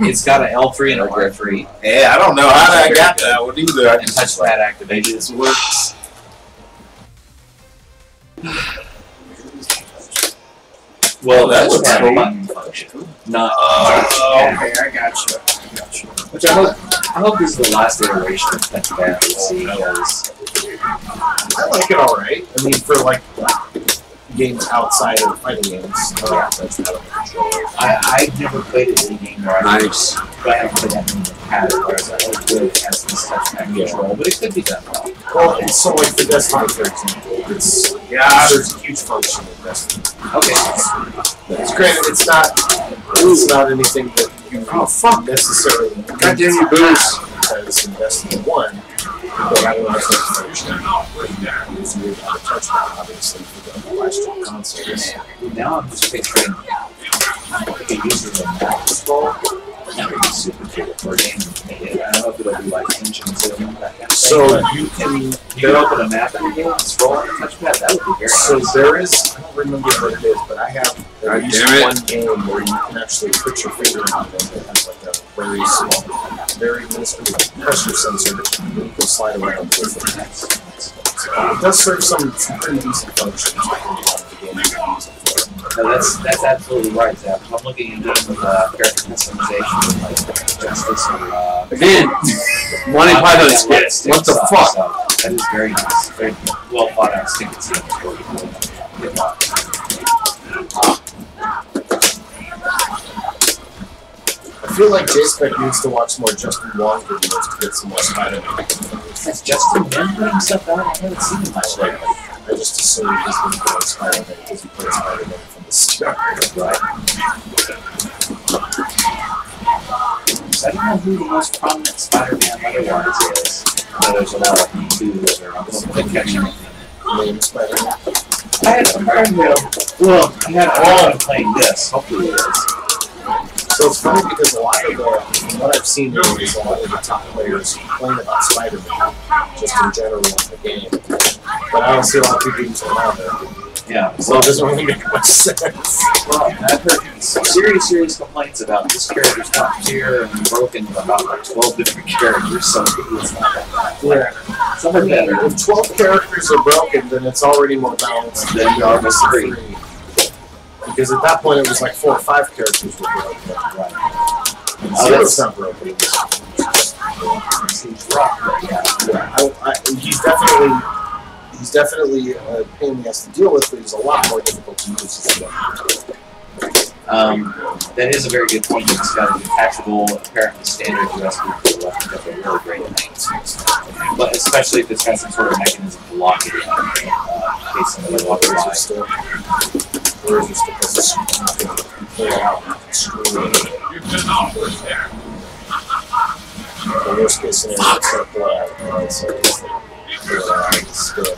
It's got an L3 and a R3. Yeah, I don't know how I got that one either. I And just touchpad activation. This works. Well, that that looks should have cool. a button function. Not. Okay, I got you. Which I hope is the last iteration of touchpad we see, because I like it alright. I mean, for like games outside of fighting games, that's out of control. I've never played it in a game where Nice. but I haven't played that many pad whereas I like good has this touchpad control, but it could be done well. Well, and so like for Destiny, for example, there's a huge function in Destiny. Okay. It's granted, it's not anything that you necessarily God damn you, Boost. because in Destiny 1, but I don't know if it's weird how to touch that, obviously, for the last gen consoles. Now I'm just picturing if it uses a mouse scroll, that would be super cool for a game. I don't know if it'll be like Engine 2, that kind of thing. So you can open a map in the game and scroll on the touchpad, that would be very So nice. there is, I don't remember what it is, but I have at God least damn it. one game where you can actually put your finger on it that has like a very small, very minuscule pressure sensor that you can slide around with it. So it does serve some pretty decent functions depending on the game you're using for. No, that's absolutely right, Zach. I'm looking at doing character customization with like Justice or Again, Monty Python's skits. What the fuck? So that is very nice. Very well thought out stick scene. I feel like JSpec needs to watch more Justin Wong videos to get some more Spider-Man. Has Justin been putting stuff out? I haven't seen him much lately. I just assumed he's been playing Spider-Man because he played Spider-Man from the start. Right. I don't know who the most prominent Spider-Man otherwise is. There's a lot of YouTubers or something catching it. Name Spider-Man. I had a well, I had all playing this. Hopefully it is. So it's funny because a lot of from what I've seen is a lot of the top players complain about Spider-Man, just in general in the game. But I don't see a lot of people using around it. Yeah. So it doesn't really make much sense. Well, I've heard some serious complaints about this character's top tier and broken about like 12 different characters, so it's not that bad. Yeah. Some are better. If 12 characters are broken, then it's already more balanced than the Armor 3. Because at that point it was like 4 or 5 characters were broken. Right. Zero's not broken. Seems rough, but yeah. He's definitely a pain in the ass to deal with, but he's a lot more difficult to use. That is a very good point. It's got a detachable, apparently standard USB for left that they're really great at things. But especially if it's got some sort of mechanism to lock it in case somebody walks by. Or is it just pull it out and screw it in? The worst case scenario, it's going to pull it out. So it's still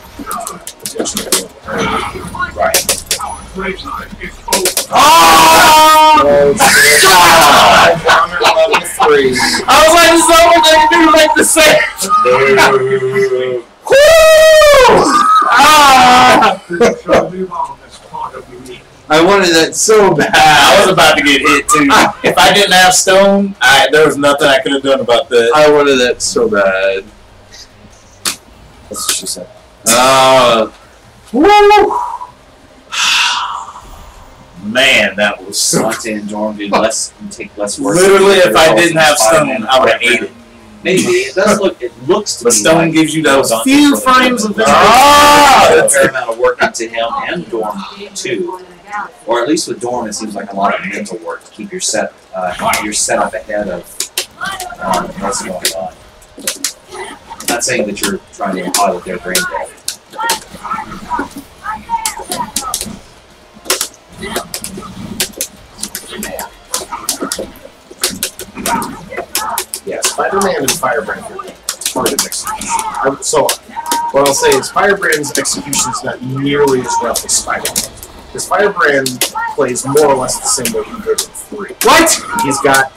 potentially right. Oh! Level 3. I was like, someone that do like the same. I wanted that so bad. I was about to get hit too. If I didn't have stone, there was nothing I could have done about that. I wanted that so bad. That's what she said. Woo! Man, that was so. Dante and Dorm do less and take less work. Literally, if I didn't have stone, I would have ate it. Maybe it does look. It looks to But me stone like gives you those Dante few really frames of put vision. a fair amount of work into him and Dorm too. Or at least with Dorm, it seems like a lot of mental work to keep your set up ahead of what's going on. I'm not saying that you're trying to imply that they're brain dead. Yeah, Spider-Man and Firebrand are part of execution. So, what I'll say is Firebrand's execution is not nearly as rough as Spider-Man. Because Firebrand plays more or less the same way he did in 3. What? He's got...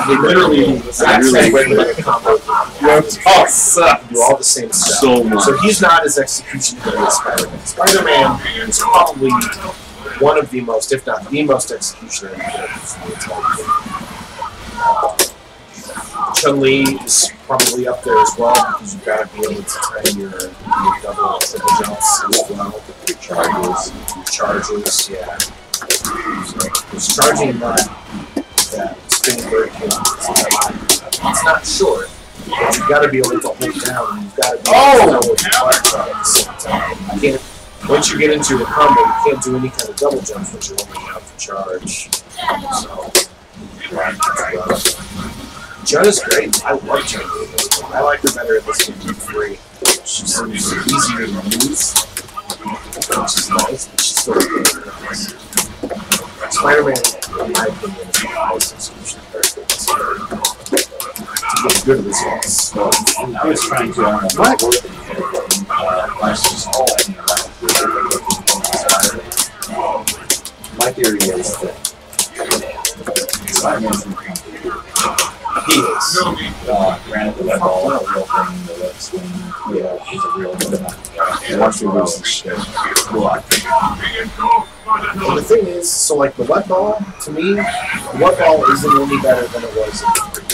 literally the exact same way like a combo. Oh, sucks. Do all the same stuff. So much. So he's not as execution heavy as Spider-Man. Spider-Man is probably one of the most, if not the most executionary characters in the entire game. Chun-Li is probably up there as well because you've got to be able to time your double and triple jumps as well. Your charges, yeah. It's charging that spinning bird kick. It's not short. But you've got to be able to hold down, and you've got to be able to know what the fire at the same time. You can't, once you get into the combo, you can't do any kind of double jumps, which you're only out to charge. So, Judd is great. I love Judd. I like her better at this game than 3. She seems easier to use, which is nice, but she's still good at this. Spider-Man, in my opinion, is the most execution character. To get good results. So, I was trying to my theory is that Spider-Man's he is. Granted, the web ball is a real thing, the web swing is a real thing. Watch the rules and shit. And the thing is, so like the web ball, to me, the web ball isn't any better than it was in 3.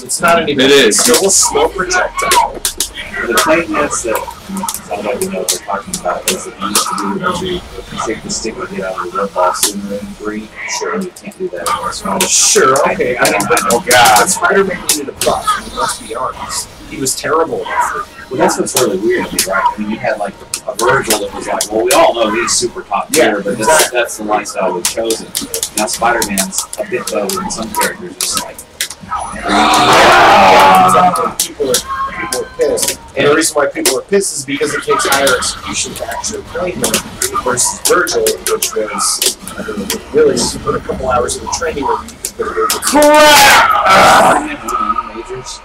It's not any better. It is. It's still a slow projectile. The plainness that some of you know they're talking about is that you used to do that you take the stick and get out of the web ball sooner than 3. Sure, you can't do that in this one. Sure, okay. I mean, but Spider-Man needed a buff, let's be honest. He was terrible at 3. Well, that's what's really weird, right? I mean, you had like a Virgil that was like, well, we all know he's super top tier, but that's the lifestyle we've chosen. Now Spider-Man's a bit better than some characters, just like. People are pissed. And the reason why people are pissed is because it takes higher execution to actually play him versus Virgil, which was, I mean, really, you put a couple hours in the training room, you could put Virgil. Majors?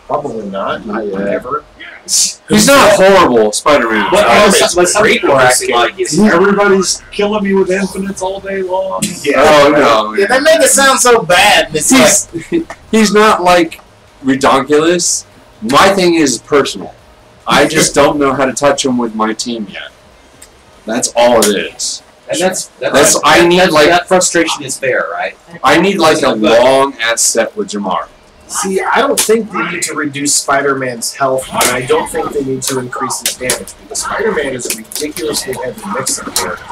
Probably not. Never. He's not horrible, Spider-Man. But some people are acting like everybody's killing me with infinites all day long. Yeah. Oh, no. Yeah, they make it sound so bad. He's not like redonkulous. My thing is personal. I just don't know how to touch him with my team yet. That's all it is. And that frustration is fair, right? I need like a long ass set with Jamar. See, I don't think they need to reduce Spider-Man's health, and I don't think they need to increase his damage, because Spider-Man is a ridiculously heavy mix-up character.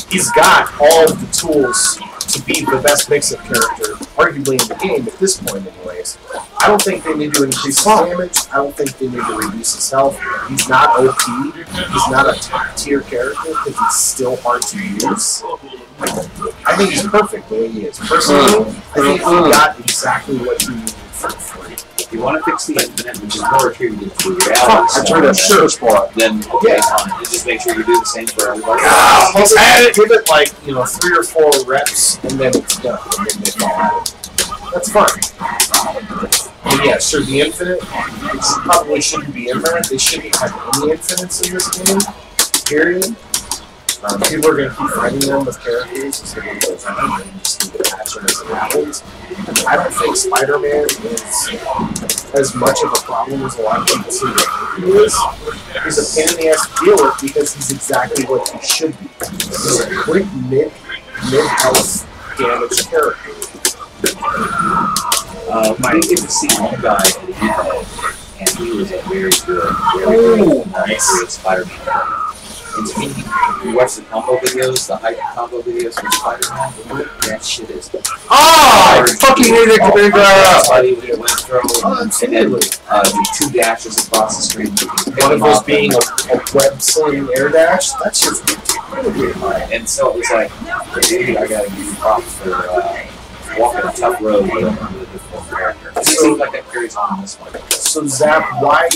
He's got all of the tools to be the best mix-up character, arguably in the game, at this point anyways. I don't think they need to increase his damage, I don't think they need to reduce his health. He's not OP, he's not a top-tier character, because he's still hard to use. I think he's perfect the way he is. Personally, I think he got exactly what he needed for free. If you want to fix the infinite, which is more attributed to reality, then okay, fine. Just make sure you do the same for everybody. Give it like 3 or 4 reps, and then it's done. And then they fall out. That's fine. But yeah, sure, the infinite, it probably shouldn't be in there. They shouldn't have any infinites in this game, period. People are going to keep fighting them with characters instead of those and just need to patch them as it happens. I don't think Spider-Man is as much of a problem as a lot of people see that he is. He's a pain in the ass to deal with because he's exactly what he should be. He's a quick mid-health damage character. I did get to see one guy at Evo, and he was a very good Spider-Man. And to me, you watch the combo videos, the hype combo videos for Spider-Man, that shit is. Oh! I fucking hate that command grab! Somebody with a wind throw and then do 2 dashes across the screen. One of those being a web sling air dash, that's just incredibly high. And so it was like, dude, I gotta give you props for walking a tough road with a difficult character. It seems like that carries on in this one. So, Zap, what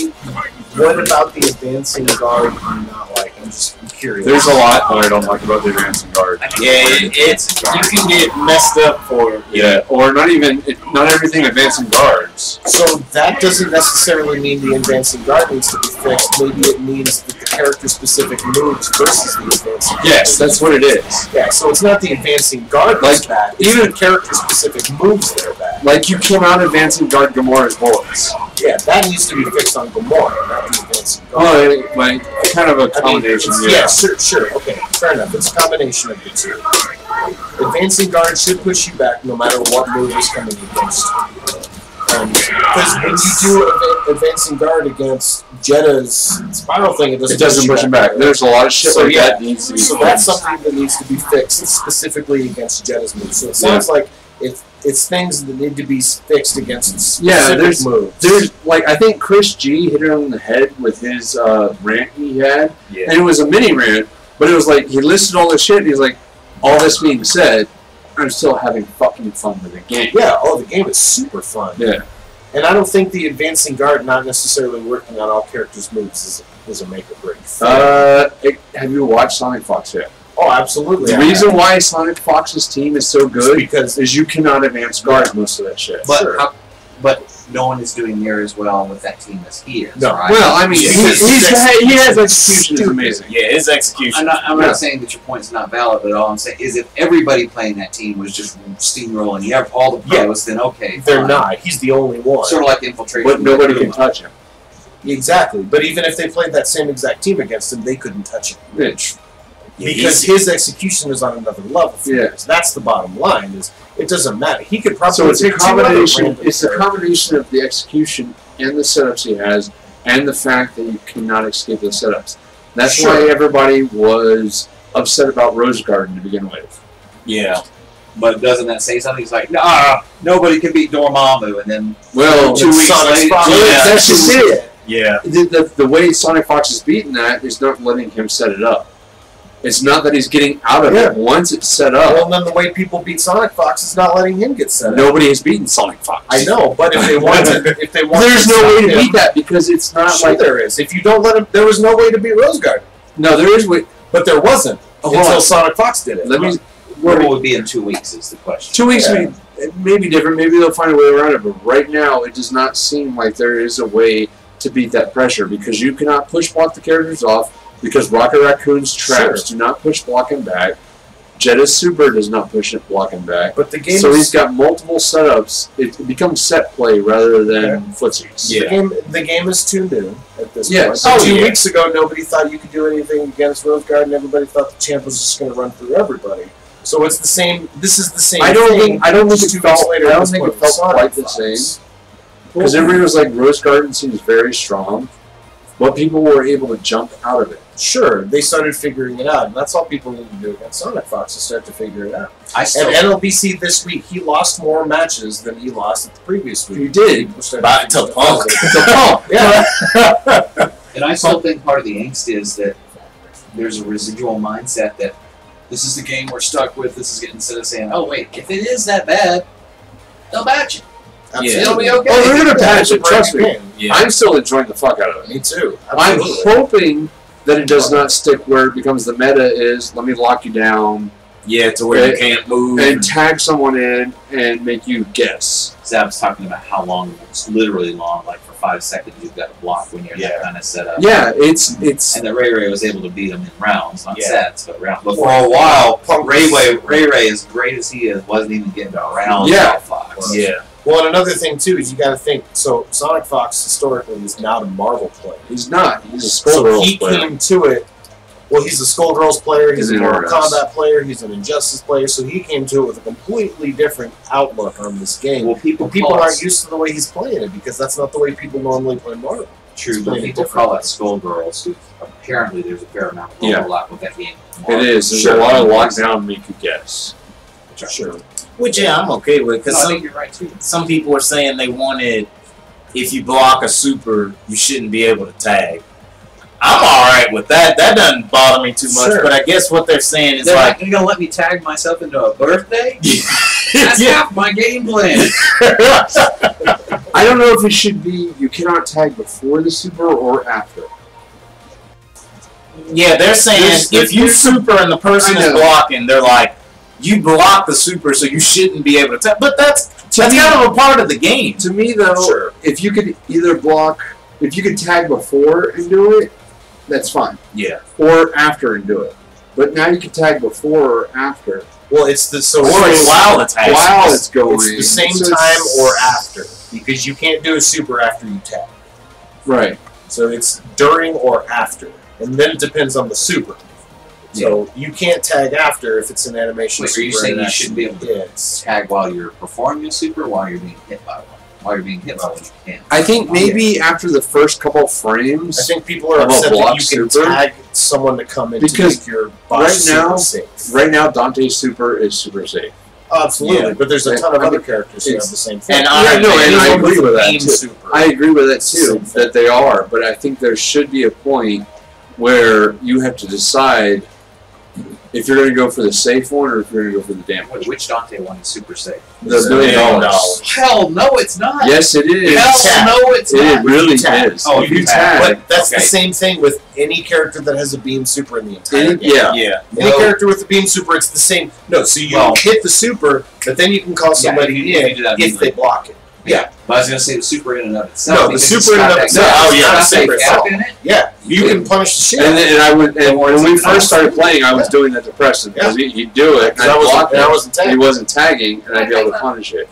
about the advancing guard do you not like? I'm just curious. There's a lot that I don't like about the advancing guard. Yeah, you can get messed up for it. Yeah, or not everything advancing guards. So that doesn't necessarily mean the advancing guard needs to be fixed. Maybe it means that the character-specific moves versus the advancing guard. Yes, that's what it is. Yeah, so it's not the advancing guard that's bad. It's even character-specific moves that are bad. Like you came out advancing guard Gamora's bullets. Yeah, that needs to be fixed on Gamora, not the advancing guard. Oh, like kind of a combination. Yeah, sure, okay, fair enough. It's a combination of the two. Advancing guard should push you back no matter what move is coming against you. And Because when you do advancing guard against Jetta's spiral thing, it doesn't push him back. There's a lot of shit like yeah, that needs to be so fixed. that's something that needs to be fixed specifically against Jetta's moves. So it sounds like it's things that need to be fixed against specific moves. There's like I think Chris G hit it on the head with his rant he had, and it was a mini rant, but it was like he listed all this shit. And he's like, all this being said, I'm still having fucking fun with the game. Yeah, the game is super fun. Yeah. And I don't think the advancing guard not necessarily working on all characters' moves is a make or break thing. Have you watched Sonic Fox yet? Oh, absolutely. The reason why Sonic Fox's team is so good is you cannot advance guard most of that shit. But but no one is doing near as well with that team as he is. No. Right? Well, I mean, he has execution is amazing. Yeah, his execution. I'm not saying that your point's not valid, but all I'm saying is if everybody playing that team was just steamrolling, you have all the pros, then okay. They're fine. not. He's the only one. Sort of like infiltration. But nobody can touch him. Exactly. But even if they played that same exact team against him, they couldn't touch him. Bitch. Because his execution is on another level. That's the bottom line. Is it doesn't matter. He could probably So it's a take two other combination. random It's a characters. combination of the execution and the setups he has, and the fact that you cannot escape the setups. That's why everybody was upset about Rose Garden to begin with. Yeah. But doesn't that say something? He's like, nah, nobody can beat Dormammu, and then Well, 2 weeks later, that's just it. Yeah. The way Sonic Fox is beating that is not letting him set it up. It's not that he's getting out of it once it's set up. Well, then the way people beat Sonic Fox is not letting him get set up. Nobody has beaten Sonic Fox. I know, but if they want to, there's no way to beat that because it's not sure like there is. If you don't let him, there was no way to beat Rose Garden. No, there is way, but there wasn't until Sonic Fox did it. Let me. What would be in 2 weeks is the question. 2 weeks may be different. Maybe they'll find a way around it. But right now, it does not seem like there is a way to beat that pressure because you cannot push block the characters off because Rocket Raccoon's traps do not push block him back. Jetta's super does not push it block him back. But the game so he's got multiple setups. It becomes set play rather than footsies. Yeah. The game is too new at this Yeah. point. So 2 weeks ago, nobody thought you could do anything against Rose Garden. Everybody thought the champ was just going to run through everybody. So it's the same. This is the same. I don't thing. think it Just 2 felt. weeks later I at don't this think point it with felt Sonic quite the Fox. same. Because everybody was like, Rose Garden seems very strong, but people were able to jump out of it. Sure, they started figuring it out, and that's all people need to do against Sonic Fox is start to figure it out. And NLBC this week, he lost more matches than he lost at the previous week. He did. To Punk. Yeah. And I still think part of the angst is that there's a residual mindset that this is the game we're stuck with. This is getting instead of saying, oh wait, if it is that bad, they'll patch it. It'll be okay. Oh, they're going to patch it, trust me. Yeah. I'm still enjoying the fuck out of it. Me too. I'm Absolutely. hoping that it does not stick where it becomes the meta is, let me lock you down. Yeah, to where you can't move. And tag someone in and make you guess. Zab's talking about how long, it's literally long, like for 5 seconds you've got to block when you're in that kind of setup. Yeah, it's... And that Ray Ray was able to beat him in rounds, not sets, but rounds. But for Well, a while, Ray Ray, as great as he is, wasn't even getting to rounds. Yeah. Fox. Yeah. Well, and another thing too is you got to think. So Sonic Fox historically is not a Marvel player. He's not. He's a So Skullgirls he player. came to it. Well, he's a Skullgirls player. He's a He's an Mortal NRS. Kombat player. He's an Injustice player. So he came to it with a completely different outlook on this game. Well, people aren't used to the way he's playing it because that's not the way people normally play Marvel. True, It's but playing people different. call it Skullgirls, who apparently there's a fair amount of Yeah. overlap with that game. It is. There's Sure. a lot of lockdown make you guess. Sure. Which, yeah, I'm okay with. Because No, I think you're right, too. some people were saying they wanted, if you block a super, you shouldn't be able to tag. I'm alright with that. That doesn't bother me too much. Sure. But I guess what they're saying is They're like, not going to let me tag myself into a birthday? That's half my game plan. I don't know if it should be you cannot tag before the super or after. yeah, they're saying if you super and the person I is know. blocking, they're like, you block the super, so you shouldn't be able to tag. But that's kind of a part of the game. To me, though, if you could either block, if you could tag before and do it, that's fine. Yeah. Or after and do it. But now you can tag before or after. Well, it's the so Or it's while it's happening. While it's going. It's the same So time it's- or after because you can't do a super after you tag. Right. So it's during or after, and then it depends on the super. So you can't tag after if it's an animation. Wait, are you super saying you and shouldn't be able to it's tag while you're performing a super or while you're being hit by one? while you're being hit by what you can. I think maybe after the first couple frames, I think people are of a upset block that you can super, tag someone to come in because to make your boss safe. right now Dante's super is super safe. Absolutely, Yeah. but there's a ton of I other think characters who have the same thing. And I agree with that too. Super. I agree with that too, that they are. But I think there should be a point where you have to decide if you're going to go for the safe one or if you're going to go for the damage. Which Dante one is super safe? The $1 million. Hell no, it's not. Yes, it is. Hell no, it's not. It really is. Oh, if you tag. But that's the Okay. same thing with any character that has a beam super in the entire game. Yeah. Any character with a beam super, it's the same. No, so you hit the super, but then you can call somebody you in can do that if they block it. Yeah, but I was going to say the super in and of itself. No, the because super in and of it's itself. got Oh, yeah, that the super gap itself. in it. Yeah, you can punish the shit. And when we first started playing, I was doing that to Preston because he'd do it, and I'd block it, I wasn't tagging. he wasn't tagging, and I'd be able to punish it.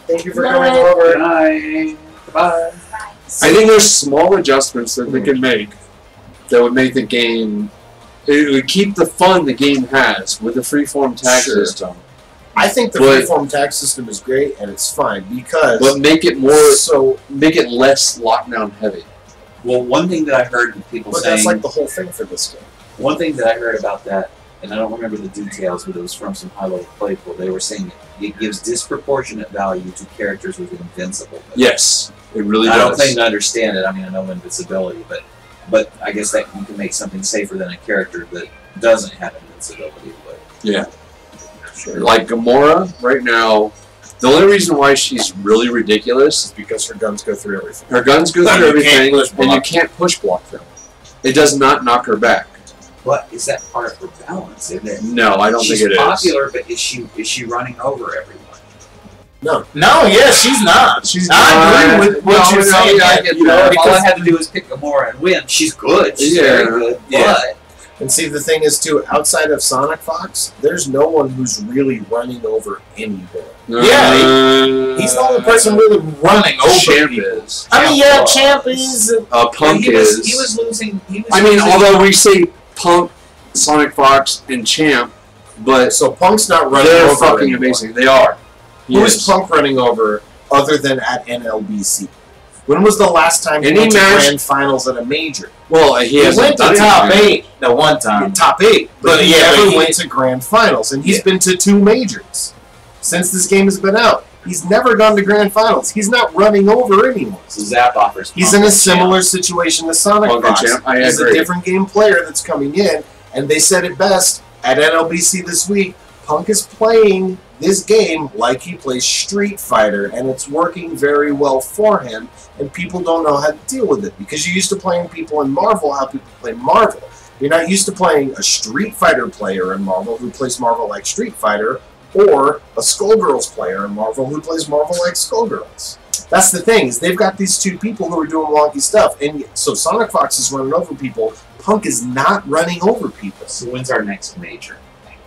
Thank you for coming over. Bye. Bye. I think there's small adjustments that they can make that would make the game. It would keep the fun the game has with the freeform tag system. I think the freeform tag system is great and it's fine because. But make it more make it less lockdown heavy. Well, one thing that I heard people But saying. that's like the whole thing for this game. One thing that I heard about that, and I don't remember the details, but it was from some high-level playful. They were saying it gives disproportionate value to characters with invincible. Yes, it really does. I don't think I understand it. I mean, I know invincibility, but I guess that you can make something safer than a character that doesn't have invincibility. But yeah, like Gamora right now. The only reason why she's really ridiculous is because her guns go through everything. Her guns go through everything, and you can't push block them. It does not knock her back. But is that part of her balance? Isn't it? No, I don't think it is. She's popular, but is she running over everyone? No. No, yeah, she's not. I agree with what you're saying. All I had to do was pick Gamora and win. She's good. She's very good. Yeah. But And see, the thing is, too, outside of Sonic Fox, there's no one who's really running over anybody. Yeah, he's the only person really running over Champ people. is. I mean, yeah, Champ is. Punk he is. was losing. I mean, although we say Punk, Sonic Fox, and Champ, but so Punk's not running they're over fucking anyone. amazing. They are. Who is Punk running over other than at NLBC? When was the last time he Any went to match- grand finals at a major? Well, he hasn't went to done top anything. 8 the one time. Top 8. But he yeah, never but he- went to grand finals, and he's been to 2 majors since this game has been out. He's never gone to grand finals. He's not running over anyone. So Zap offers. He's in a similar situation to Sonic Punk and Fox. Champ, I He's agree. a different game player that's coming in, and they said it best at NLBC this week. Punk is playing this game like he plays Street Fighter, and it's working very well for him, and people don't know how to deal with it, because you're used to playing people in Marvel how people play Marvel. You're not used to playing a Street Fighter player in Marvel who plays Marvel like Street Fighter, or a Skullgirls player in Marvel who plays Marvel like Skullgirls. That's the thing, is they've got these two people who are doing wonky stuff, and so Sonic Fox is running over people, Punk is not running over people. So when's our next major?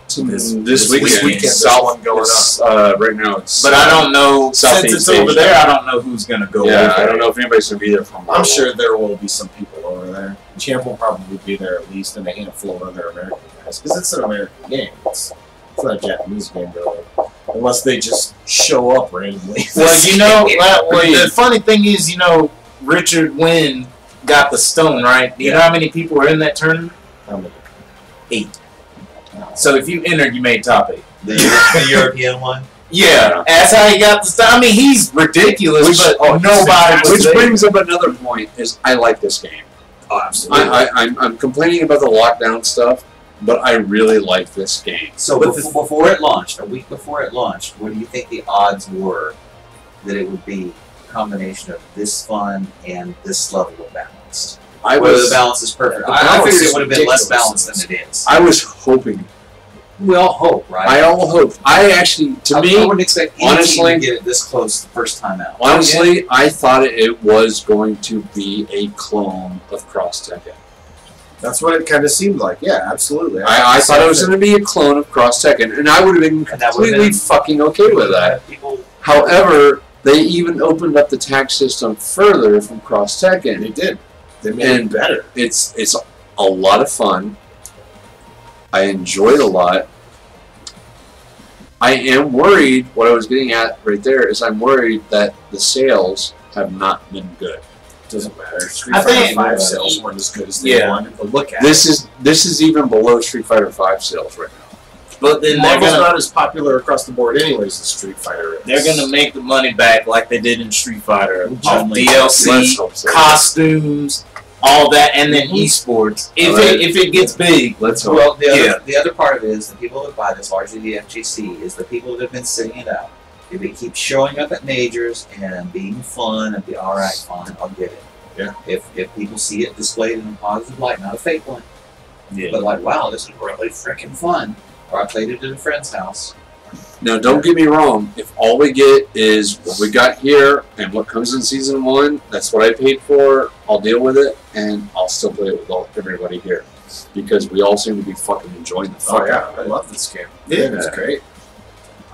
This weekend. there's South one going right now. It's But I don't know, Southeast since it's over Asia. there, I don't know who's going to go Yeah, over I don't know if anybody's gonna be there from. I'm sure there will be some people over there. Champ will probably be there at least, and a handful of other American guys, because it's an American game. It's not a Japanese game, really. Unless they just show up randomly. Well, you know, the funny thing is, you know, Richard Wynn got the stone, right? Do you know how many people were in that tournament? How many? 8. So if you entered, you made top 8. The European one. Yeah, that's how he got the stone. I mean, he's ridiculous, but nobody was Which there. brings up another point: is I like this game. Oh, absolutely. I'm complaining about the lockdown stuff, but I really like this game. So before it launched, a week before it launched, what do you think the odds were that it would be a combination of this fun and this level of balance? Whether the balance is perfect. The I balance figured is it would have been less ridiculous. balanced than it is. I was hoping. We all hope, right? I all hope. I actually, to me, I wouldn't expect any honestly, team to get it this close the first time out. honestly, I thought it was going to be a clone of Cross Tekken. That's what it kind of seemed like. Yeah, absolutely. I thought it was going to be a clone of Cross Tekken, and I would have been And that would've completely been- fucking okay with that. People, However, they even opened up the tag system further from Cross Tekken. They did. They made it better. It's a lot of fun. I enjoyed a lot. I am worried. What I was getting at right there is I'm worried that the sales have not been good. Doesn't matter. Street I Fighter think- 5 sales weren't as good as they Yeah. wanted. But look at This is even below Street Fighter 5 sales right now. But then they're Marvel's gonna not as popular across the board, anyways. As Street Fighter. they're gonna make the money back like they did in Street Fighter off Hopefully. DLC, Let's hope so. costumes, all that, and then esports. If it gets big, Let's hope. Well, the other part of it is the people that buy this, largely the FGC, is the people that have been sitting it out. If it keeps showing up at majors and being fun and be alright, fine, I'll get it. Yeah. If people see it displayed in a positive light, not a fake one, yeah. but like, wow, this is really freaking fun. Or I played it at a friend's house. Now, don't get me wrong. If all we get is what we got here and what comes in Season 1, that's what I paid for, I'll deal with it, and I'll still play it with everybody here. Because we all seem to be fucking enjoying the fuck Oh yeah, out of I it. love this game. Yeah. It's great.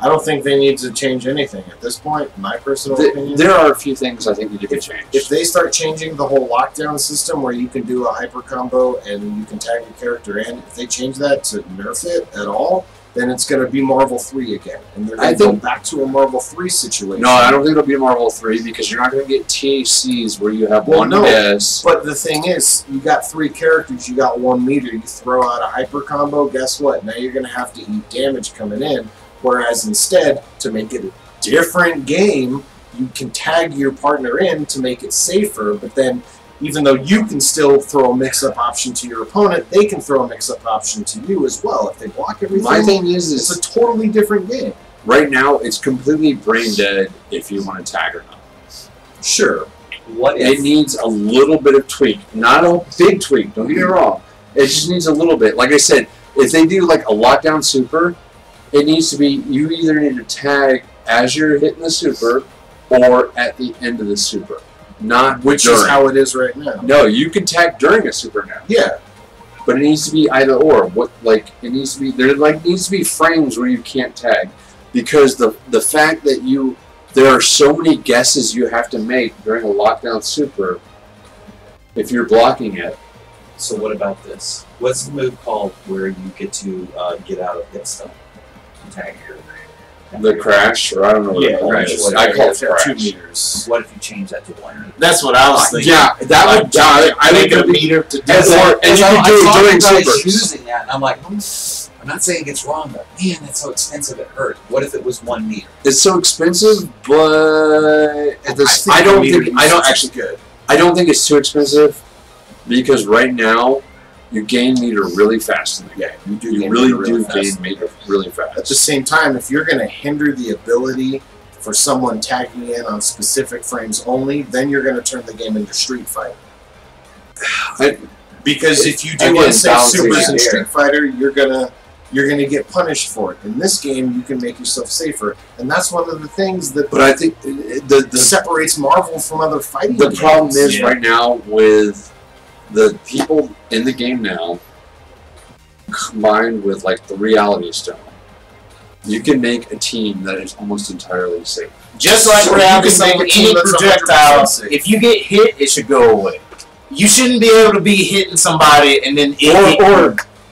I don't think they need to change anything at this point. In my personal opinion. There are a few things I think need to be changed. If they start changing the whole lockdown system where you can do a hyper combo and you can tag your character in, if they change that to nerf it at all, then it's going to be Marvel 3 again. And they're going to go back to a Marvel 3 situation. No, I don't think it'll be Marvel 3 because you're not going to get THCs where you have one no, guess. But the thing is, you got 3 characters, you got 1 meter, you throw out a hyper combo, guess what? Now you're going to have to eat damage coming in. Whereas instead, to make it a different game, you can tag your partner in to make it safer, but then even though you can still throw a mix-up option to your opponent, they can throw a mix-up option to you as well. If they block everything, My thing is it's a totally different game. Right now, it's completely brain dead if you want to tag or not. Sure. What if It needs a little bit of tweak. Not a big tweak, don't get me wrong. It just needs a little bit. Like I said, if they do like a lockdown super, it needs to be, you either need to tag as you're hitting the super or at the end of the super. Not Which during. is how it is right now. No, you can tag during a super now. Yeah. But it needs to be either or. What like it needs to be there like needs to be frames where you can't tag. Because the fact that there are so many guesses you have to make during a lockdown super if you're blocking it. So what about this? What's the move called where you get to get out of hit stuff? Tag your The crash, or I don't know what Yeah, it crash. is. I call it Yeah, crash. 2 meters. What if you change that to 1 meter? That's what I was thinking. Yeah, that would. I make think a meter to do and that. you can do it during supers. Using that, and I'm like, I'm not saying it's wrong, but man, that's so expensive. It hurt. What if it was 1 meter? It's so expensive, but I don't actually good. I don't think it's too expensive because right now you gain meter really fast in the game. You do. You gain really meter do fast. gain meter really At fast. the same time, if you're going to hinder the ability for someone tagging in on specific frames only, then you're going to turn the game into Street Fighter. Because if you do Again, unsafe balancing supers that in here. Street Fighter, you're gonna get punished for it. In this game, you can make yourself safer, and that's one of the things that But I think the separates Marvel from other fighting the games. problem is right now with the people in the game now, combined with like the Reality Stone, you can make a team that is almost entirely safe. Just like So Reality you can make Stone, a team any that's 100% projectile, safe. if you get hit, it should go away. You shouldn't be able to be hitting somebody and then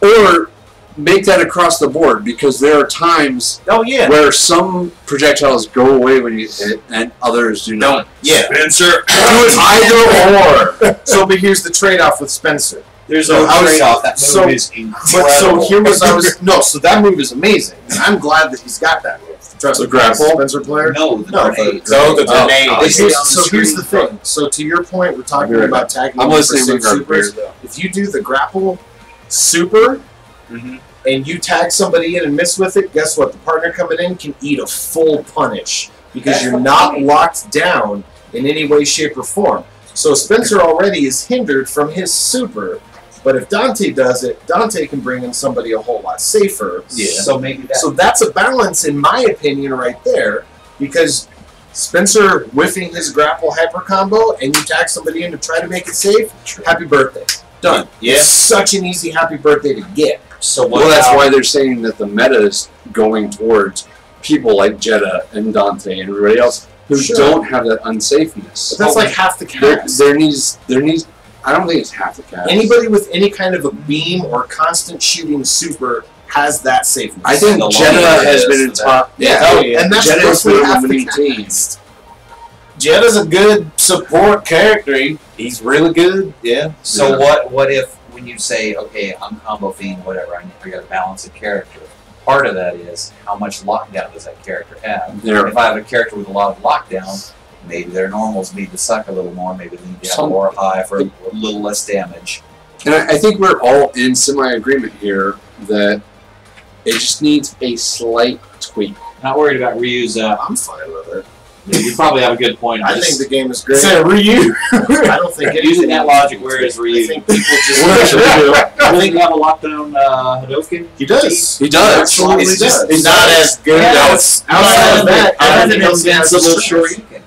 Or make that across the board because there are times oh yeah, where some projectiles go away when you hit and others do not. yeah. Spencer, Either or. So, but here's the trade-off with Spencer. There's So no I was- trade-off. That move so- is incredible. But so here was I was no. So that move is amazing, and I'm glad that he's got that move. Trust The me, grapple? Spencer player. No, the No, grenade. No, the grenade. Oh, So here's the thing. So to your point, we're talking I'll be right about tagging I'm in for listening safe with our supers. beer, though. If you do the grapple super and you tag somebody in and miss with it, guess what? The partner coming in can eat a full punish because That's you're what not I mean. locked down in any way, shape, or form. So Spencer already is hindered from his super, but if Dante does it, Dante can bring in somebody a whole lot safer. Yeah. So maybe that. So that's a balance, in my opinion, right there, because Spencer whiffing his grapple hyper combo and you tag somebody in to try to make it safe, happy birthday. Done. Yeah. It's such an easy happy birthday to get. So what Well, that's about- why they're saying that the meta is going towards people like Jeddah and Dante and everybody else who Sure. don't have that unsafeness. But that's like half the There, cast. there needs. I don't think it's half the cast. Anybody with any kind of a beam or constant shooting super has that safeness. I think The Jeddah longer it has is, been in the top. and that's Jeddah has roughly been a half the winning team. cast. Jeddah's a good support character. He's really good. Yeah. So what if when you say, okay, I'm combo fiend, whatever, I got to balance a character. Part of that is how much lockdown does that character have? There. If I have a character with a lot of lockdown, maybe their normals need to suck a little more, maybe they need to have more high for a little less damage. And I think we're all in semi-agreement here that it just needs a slight tweak. Not worried about Ryu's. I'm fine with it. You probably have a good point. I think the game is great. Say Ryu. I don't think using that logic, where is Ryu? I think people just. I think you have a lockdown Hadouken. He does. He does. It's just He's not as good as outside of that. And an everything else invincible has Shoryuken.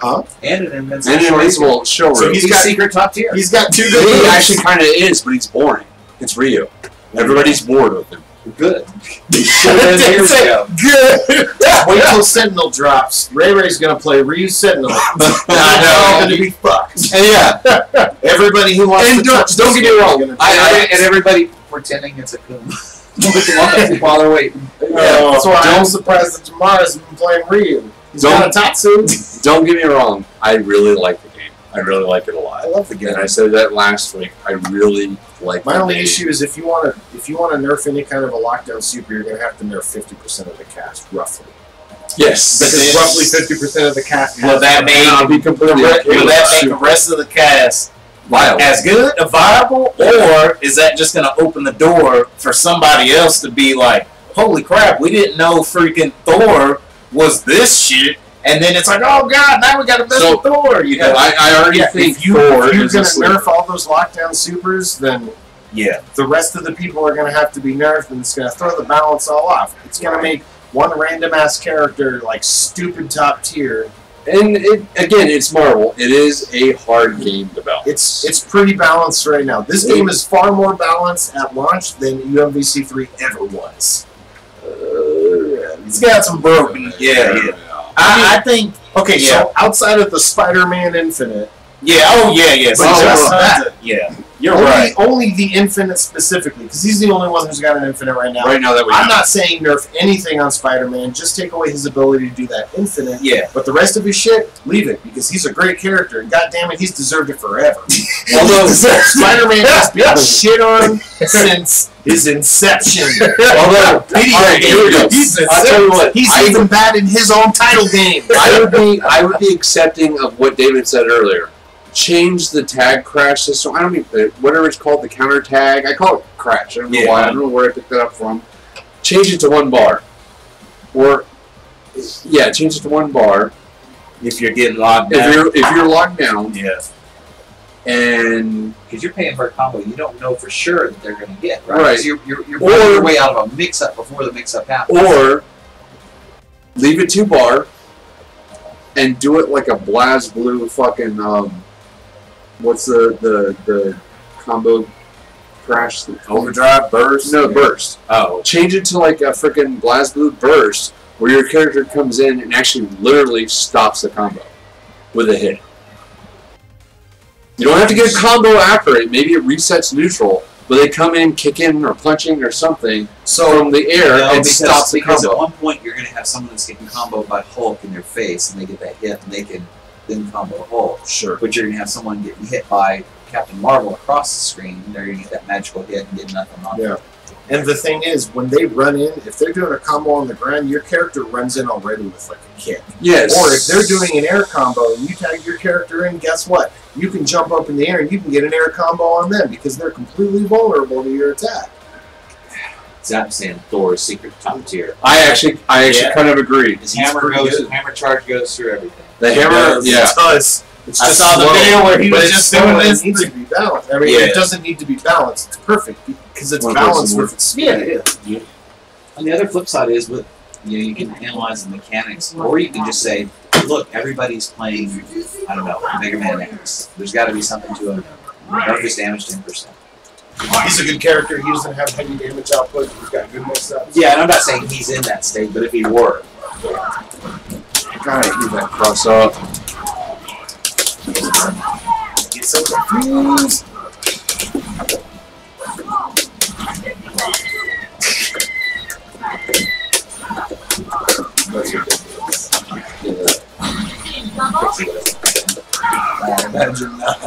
Huh? And an invincible And an invincible Shoryuken. showroom. So He's secret top tier. He's got two He good actually kind of is, but he's boring. It's Ryu. Everybody's bored with him. Good. He should have been years ago. Good. Wait till Sentinel drops. Ray Ray's gonna play Ryu Sentinel. I know. Gonna be fucked. And yeah, Everybody who wants And to touch don't this get me game wrong, is gonna And everybody pretending it's a Kuma. While they're waiting. That's why I'm surprised that Jamara's been playing Ryu. He's got a Tatsu. don't get me wrong. I really like the game. I really like it a lot. I love the game. And I said that last week. I really like My the only game. issue is if you want to nerf any kind of a lockdown super, you're gonna have to nerf 50% of the cast, roughly. Yes. Because roughly 50% of the cast. Will that make I'll be completely will that make the rest of the cast viable. as good, viable, or is that just gonna open the door for somebody else to be like, holy crap, we didn't know freaking Thor was this shit, and then it's like, oh god, now we got to mess with Thor. You know, I already think if you're Thor gonna is a sleeper. nerf all those lockdown supers, then yeah, the rest of the people are gonna have to be nerfed, and it's gonna throw the balance all off. It's gonna make one random ass character like stupid top tier. And again, it's Marvel. It is a hard game to balance. It's pretty balanced right now. This game is far more balanced at launch than UMVC 3 ever was. It's got some broken. Yeah. I think. Okay, so outside of the Spider-Man Infinite. Yeah. Oh yeah. But just that. Yeah. You're right. Only the Infinite specifically, because he's the only one who's got an Infinite right now. Right now that we I'm know. not saying nerf anything on Spider-Man. Just take away his ability to do that Infinite. Yeah. But the rest of his shit, leave it, because he's a great character, and goddamn it, he's deserved it forever. Although Spider-Man has been shit on since his inception. Although I'll tell you what, he's even bad in his own title game. I would be accepting of what David said earlier. Change the tag crash system. I don't even whatever it's called, the counter tag. I call it crash. I don't know why. I don't know where I picked that up from. Change it to 1 bar, or change it to 1 bar. If you're getting locked down. If you're locked down, And because you're paying for a combo, you don't know for sure that they're going to get right. Right. So you're working your way out of a mix-up before the mix-up happens. or leave it 2 bar and do it like a BlazBlue fucking what's the combo crash? Overdrive, burst? No, burst. Oh. Change it to like a freaking BlazBlue burst where your character comes in and actually literally stops the combo with a hit. You don't have to get a combo after it. Maybe it resets neutral, but they come in, kick in, or punching or something from the air and stop the because combo. at one point you're going to have someone that's getting comboed by Hulk in their face, and they get that hit, and they can then combo Hulk. Sure. But you're going to have someone getting hit by Captain Marvel across the screen, and they're going to get that magical hit and get nothing on it. And the thing is, when they run in, if they're doing a combo on the ground, your character runs in already with like a kick. Yes. Or if they're doing an air combo, you tag your character in, guess what? You can jump up in the air and you can get an air combo on them because they're completely vulnerable to your attack. I'm saying Thor is secret top tier. I actually kind of agree. His hammer charge goes through everything. The hammer, It does. It's I just saw the slow, video where he but was it's just slow doing and this. It needs to be balanced. I mean, it doesn't need to be balanced. It's perfect because it's One balanced person with its speed. On the other flip side is with you can analyze the mechanics, or you can just say, look, everybody's playing, I don't know, Mega Man X. There's got to be something to him. Nerf his damage 10%. He's a good character. He doesn't have heavy damage output. He's got good mix-ups. Yeah, and I'm not saying he's in that state, but if he were. God, I hate that cross up. Get so confused. imagine that.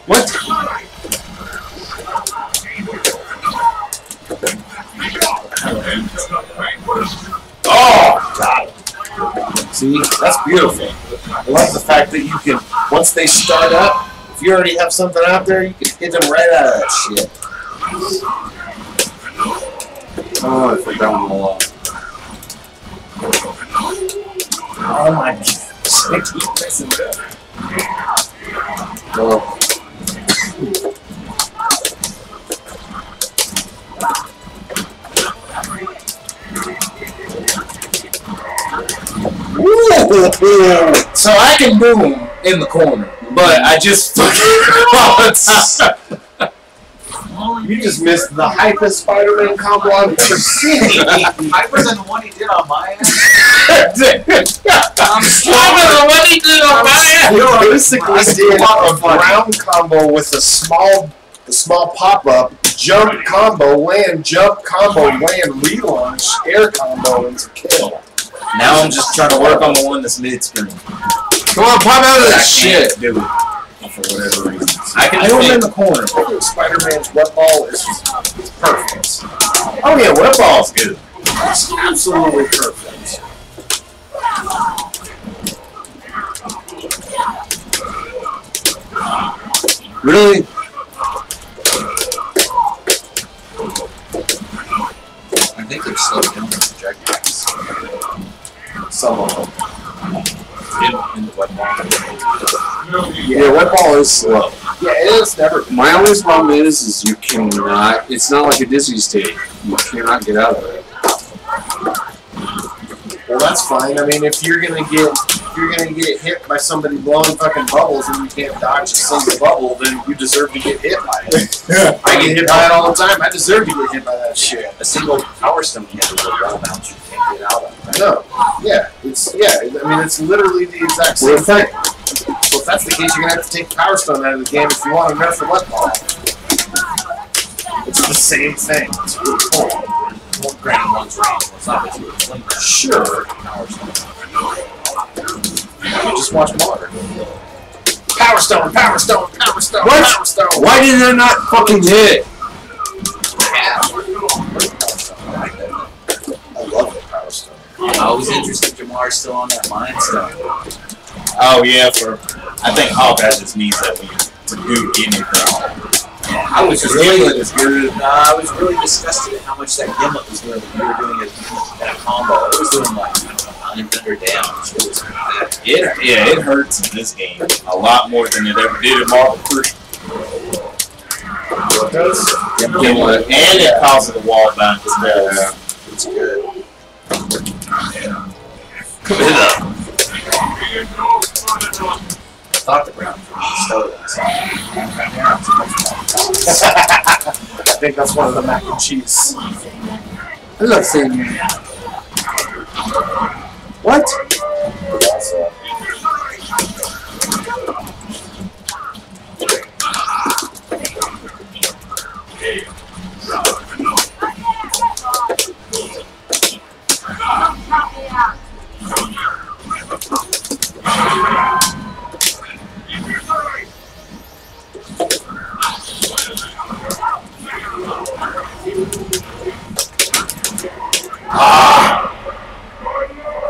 What? Oh, God. See, that's beautiful. I love the fact that you can, once they start up, if you already have something out there, you can hit them right out of that shit. Oh, I forgot one a lot. Oh my God. I keep messing up. Oh. So I can do them in the corner, but I just fucking You just missed the hypest Spider-Man combo I've ever seen. Hyper's than the one he did on my end. I'm stronger than what he did on my end. You basically did a ground combo with a small pop-up, jump combo, land, jump combo, land, relaunch, air combo, and kill. Now I'm just trying to work on the one that's mid-screen. Come on, pop out of that shit, dude. For whatever reason. I can do him in the corner. Spider-Man's web ball is perfect. Oh yeah, web ball's good. It's absolutely perfect. Really? I think they're slow down the projectiles. Some of them. In the web ball. Yeah, web ball is slow. Yeah, it is never. My only problem is you cannot. It's not like a Disney state. You cannot get out of it. Well, that's fine. I mean, if you're gonna get hit by somebody blowing fucking bubbles and you can't dodge a single bubble, then you deserve to get hit by it. I get hit by it all the time. I deserve to get hit by that shit. A single power stone hit with a wall bounce you can't get out of. Right? No. Yeah. I mean, it's literally the exact same thing. So if that's the case, you're gonna have to take the Power Stone out of the game if you want to nerf the web ball. It's the same thing. It's really cool. Well, granted, one's range. It's not that you would fling that. Sure. Power stone. You just watch Mark. Power Stone, Power Stone, Power Stone, What? Power Stone. Why did I not fucking hit? I love the Power Stone. I was interested Jamar's still on that Mind Stone. Oh yeah, I think Hulk just needs that to do anything. I was really I was really disgusted at how much that gimlet was doing. We were doing it in a combo. It was doing like 900 damage. It was bad. It hurts in this game a lot more than it ever did in Marvel 3. It does. And it causes a wall bounce as well. Yeah. It's good. Come it up. I thought the ground was I think that's one of the mac and cheese. I love saying that. What?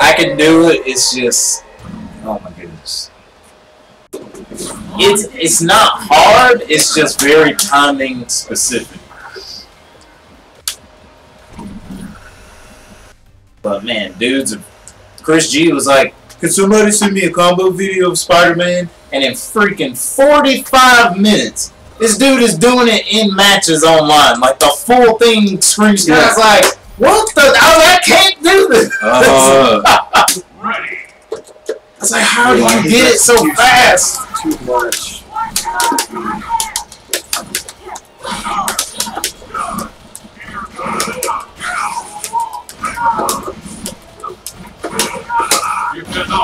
I can do it. It's just, oh my goodness. It's not hard. It's just very timing specific. But man, dudes, Chris G was like, "Could somebody send me a combo video of Spider-Man?" And in freaking 45 minutes, this dude is doing it in matches online, like the full thing screams. Yeah. I was like, "What the? I can't do this." I was like, "How do you get it so fast?" Too much.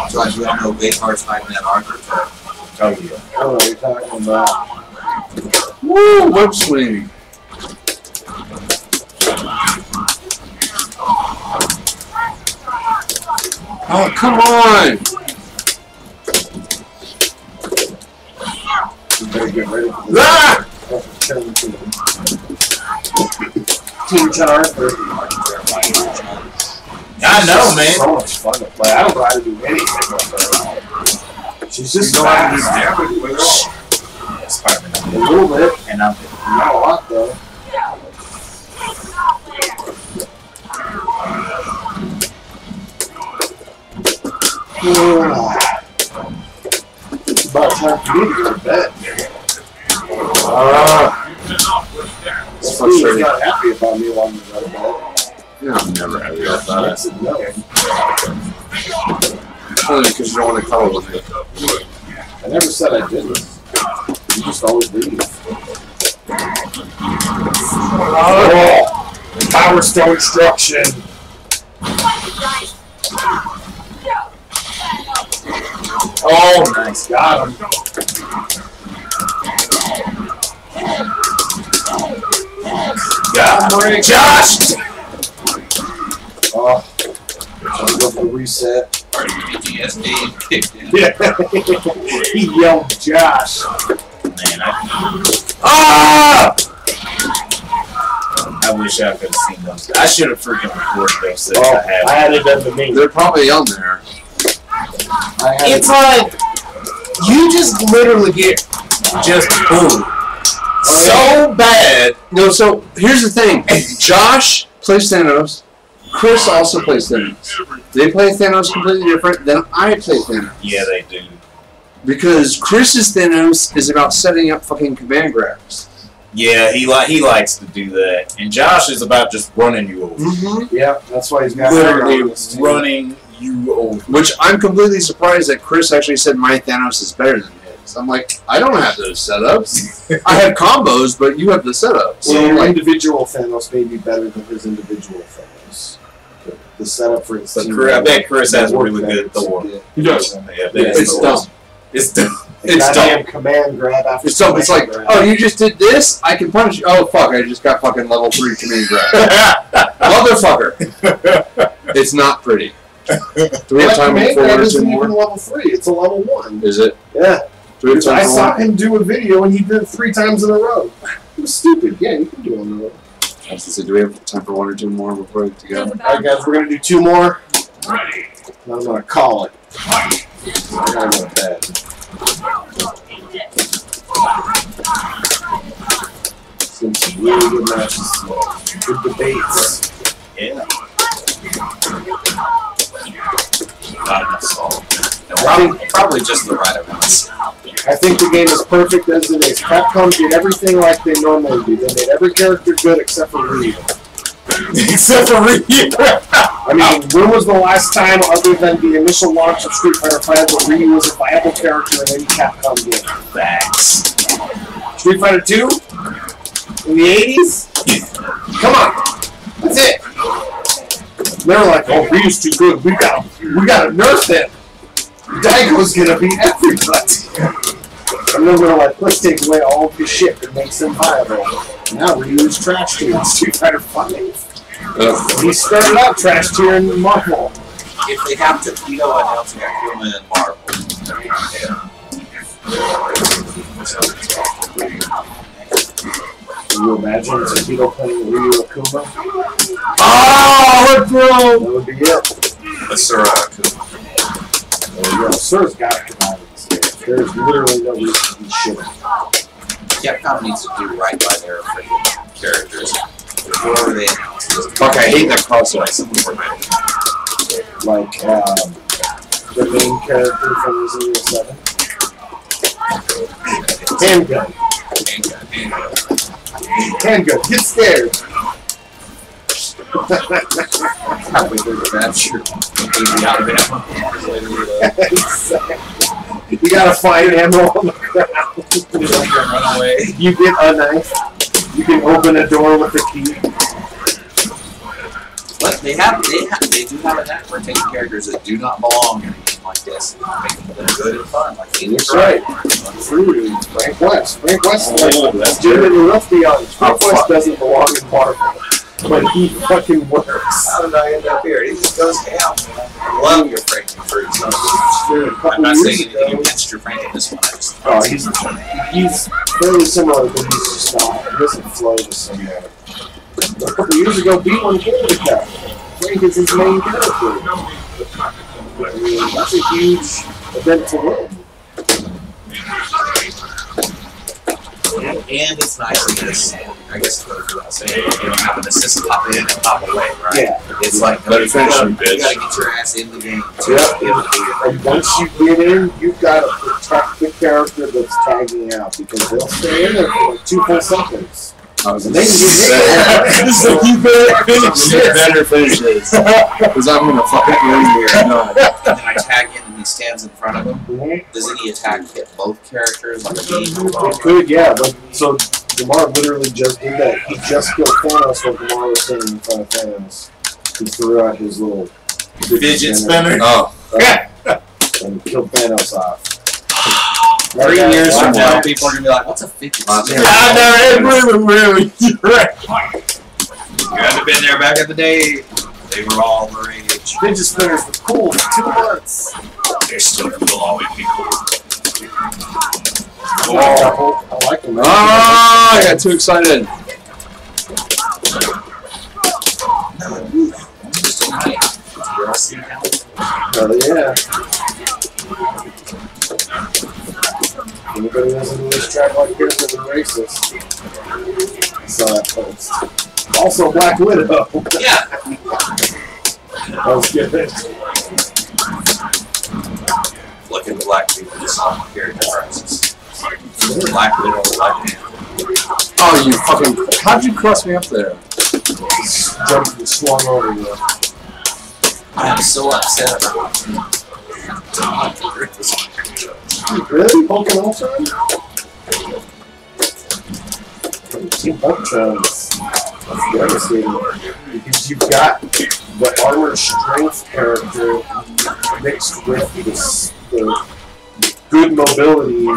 So as we all know, Bayheart's fighting that Arthur. Oh yeah. Oh, what are you talking about? Woo! Web swing. Oh, come on! You better get ready for this. Ah! Team Charge. I know, man. So much fun to play. I don't know how to do anything with her. She's just fast. A little bit, And I'm not a lot though. It's about time for me to go to bed. It's Steve's frustrating. not happy about me wanting to go to bed. Yeah, I'm never happy about that. I said no. Only because you don't want to cuddle with me. I never said I didn't. You just always leave. Power Stone Destruction. Oh, nice. Got him. Got him. Josh! Oh, I'll go for the reset. PTSD kicked in. Yeah. He yelled, Josh. Man, Ah! I wish I could have seen those. I should have freaking recorded those things. Oh, I had. I had it under me. They're probably on there. I had It's like you just literally get just booed so bad. No, so here's the thing. Josh plays Thanos. Chris also plays Thanos. They play Thanos completely different than I play Thanos. Yeah, they do. Because Chris's Thanos is about setting up fucking command grabs. Yeah, he likes to do that, and Josh is about just running you over. Mm-hmm. Yeah, that's why he's got Literally this team. running you over. Which I'm completely surprised that Chris actually said my Thanos is better than his. I'm like, I don't have those setups. I have combos, but you have the setups. Well, your Like, individual Thanos may be better than his individual Thanos. The setup for his But team. I bet Chris has a Work really good Thanos. Thor. Yeah. he does. Yeah, It's dumb. It's dumb. The It's goddamn dumb. command grab after It's dumb. It's like, command oh, grab. you just did this? I can punish you. Oh, fuck, I just got fucking level 3 command grab. Motherfucker. It's not pretty. Do we have That time command for one grab or two isn't even more? level 3. It's a level 1. Is it? Yeah. Do we have time I for saw one? him do a video and he did it 3 times in a row. It was stupid. Yeah, you can do it in a row. I was gonna say, do we have time for one or two more before we go? Alright, guys, we're going to do 2 more. And I'm going to call it. I gotta go to bed. It's been some really good matches. Good debates. Yeah. Probably just the right amount. I think the game is perfect as it is. Capcom did everything like they normally do. They made every character good except for Ryu. Except for Ryu. I mean, when was the last time, other than the initial launch of Street Fighter V, that Ryu was a viable character in any Capcom game? Facts. Street Fighter 2? In the 80s? Come on. That's it. They're like, oh, Ryu's too good. We gotta nerf him. Daigo's gonna beat everybody. And then we're like, let's take away all of his shit that makes him viable. Now Ryu's trash tier in Street Fighter 5. He started out trash tier in Marvel. If they have to, you know what else? They got Human and Marvel. Can you imagine Tokido playing Ryu Akuma? Oh, bro! That would be it. Asura. There you go. Sir's got to come out of this game. There's literally no reason to be shitting. Capcom needs to do right by their freaking characters before they announce this. Fuck, I hate that crossover. Like, the main character from Resident Evil 7. Handgun. Handgun. Get scared. Halfway through the match, you're completely out of ammo. You gotta find ammo on the ground. Run away. You get a knife. You can open a door with a key. But they do have a knack for taking characters that do not belong in a game like this and making them good and fun. Like That's right. True. Frank West. Frank West is like legitimately rusty on it. Frank West doesn't belong in Marvel. but he fucking works. How did I end up here? He just goes ham, man. I love your Frankie Fruits. I'm not saying anything against your Frank in this one. I just, Oh, he's fairly similar, but he's just not. He doesn't flow the same way. A couple years ago, B1 Canada Cup. Frank is his main character. I mean, that's a huge event to win. and it's nice because I guess it goes without saying you don't have an assist pop in and pop away, right? Yeah. It's like Better you finish gotta him, bitch. get your ass in the game to Yep. be able to do your And once you get in, you've got to protect the character that's tagging out because they'll stay in there for like 2 full seconds. I was And they can get hit. so you better finish this. Better finish this. Because I'm going to fucking win here. No. and then I tag in and he stands in front of him. Does any attack hit both characters like a beam? It could, yeah. But so Gamar literally just did that. He just killed Thanos when Gamar was standing in front of Thanos. He threw out his little Fidget spinner. Oh. And killed Thanos off. 3 years from now, people are gonna be like, "What's a fidget spinner?" I know, really. You're right. You haven't been there back in the day. They were all the rage. Fidget spinners were cool for 2 months. They're still will always be cool. Oh, I like them. Ah, I got too excited. Just tonight. You're all seeing how. Oh, yeah. Anybody doesn't do this track like this is a racist. I saw that post. Also, Black Widow. Yeah. That was good. Look at the black people just on character prices. Black Widow, Black Panther. Oh, you fucking. How'd you cross me up there? Just jumped and swung over you. I'm so upset about Really? Hulk and Ultron? Team Ultron is devastating because you've got the armored strength character mixed with the good mobility.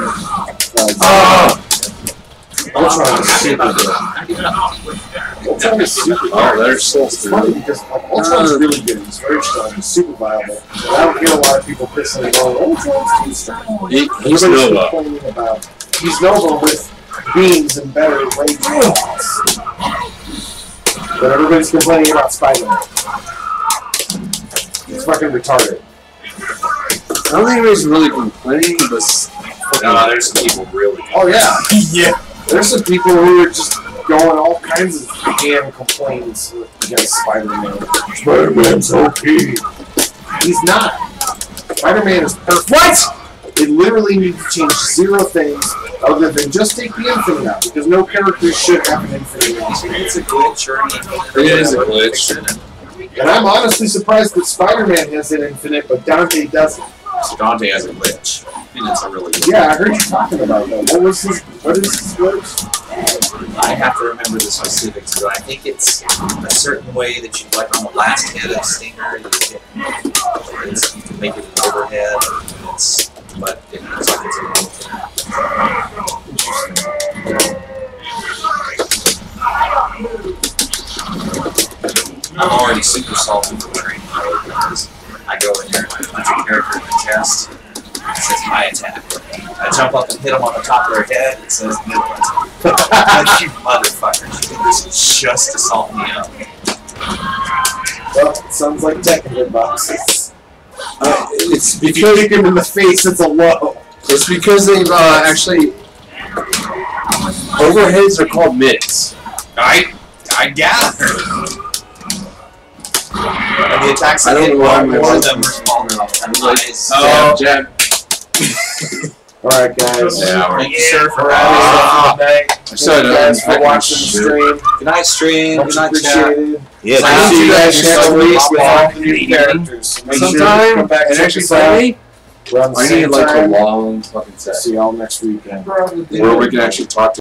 Ultron is super good. Ultron is super good. Oh, there's so It's funny because like, Ultron's really good. He's very strong. He's super viable. And I don't hear a lot of people pissing and going, Ultron's too strong. He's Everybody's Nova. complaining about he's Nova with beams and better range robots. But everybody's complaining about Spider-Man. It's fucking retarded. I don't think anybody's really complaining, but No, there's some people really. Oh yeah. yeah. There's some people who are just going all kinds of damn complaints against Spider-Man. Spider-Man's OP. He's not. Spider-Man is perfect. What? They literally need to change 0 things other than just take the infinite out, because no character should have an infinite out. It's a glitch, or It is a glitch. And I'm honestly surprised that Spider-Man has an infinite, but Dante doesn't. Dante has a glitch. And it's a really good. Yeah, I heard you talking about that. What is his glitch? I have to remember the specifics, but I think it's a certain way that you, like on the last hit of Stinger, you can make it an overhead. But it looks like it's I'm already super salty for training mode because I go in there and I punch a character in the chest. It says my attack. I jump up and hit them on the top of their head. It says midland. Like, you motherfuckers, you did this just to salt me up. Well, it sounds like Tekken boxes. It's If you kick him in the face, it's a low. It's because they've actually overheads are called mitts. I gather. And the attacks I I don't hit know why one I'm more of missing. them are smaller than eyes. Oh, jab. Alright, guys. Yeah, Thank you, sir, for Ah. having us. I said Thank you guys for watching the stream. Good night, stream. Much Good night, chat. appreciated. Yeah, I'll See you guys You're next so week awesome. with all the new characters. Make sure to Sometime, come back and check actually us out. Friday, We're on the I need same like a time. long fucking set See y'all next weekend. where we can actually talk to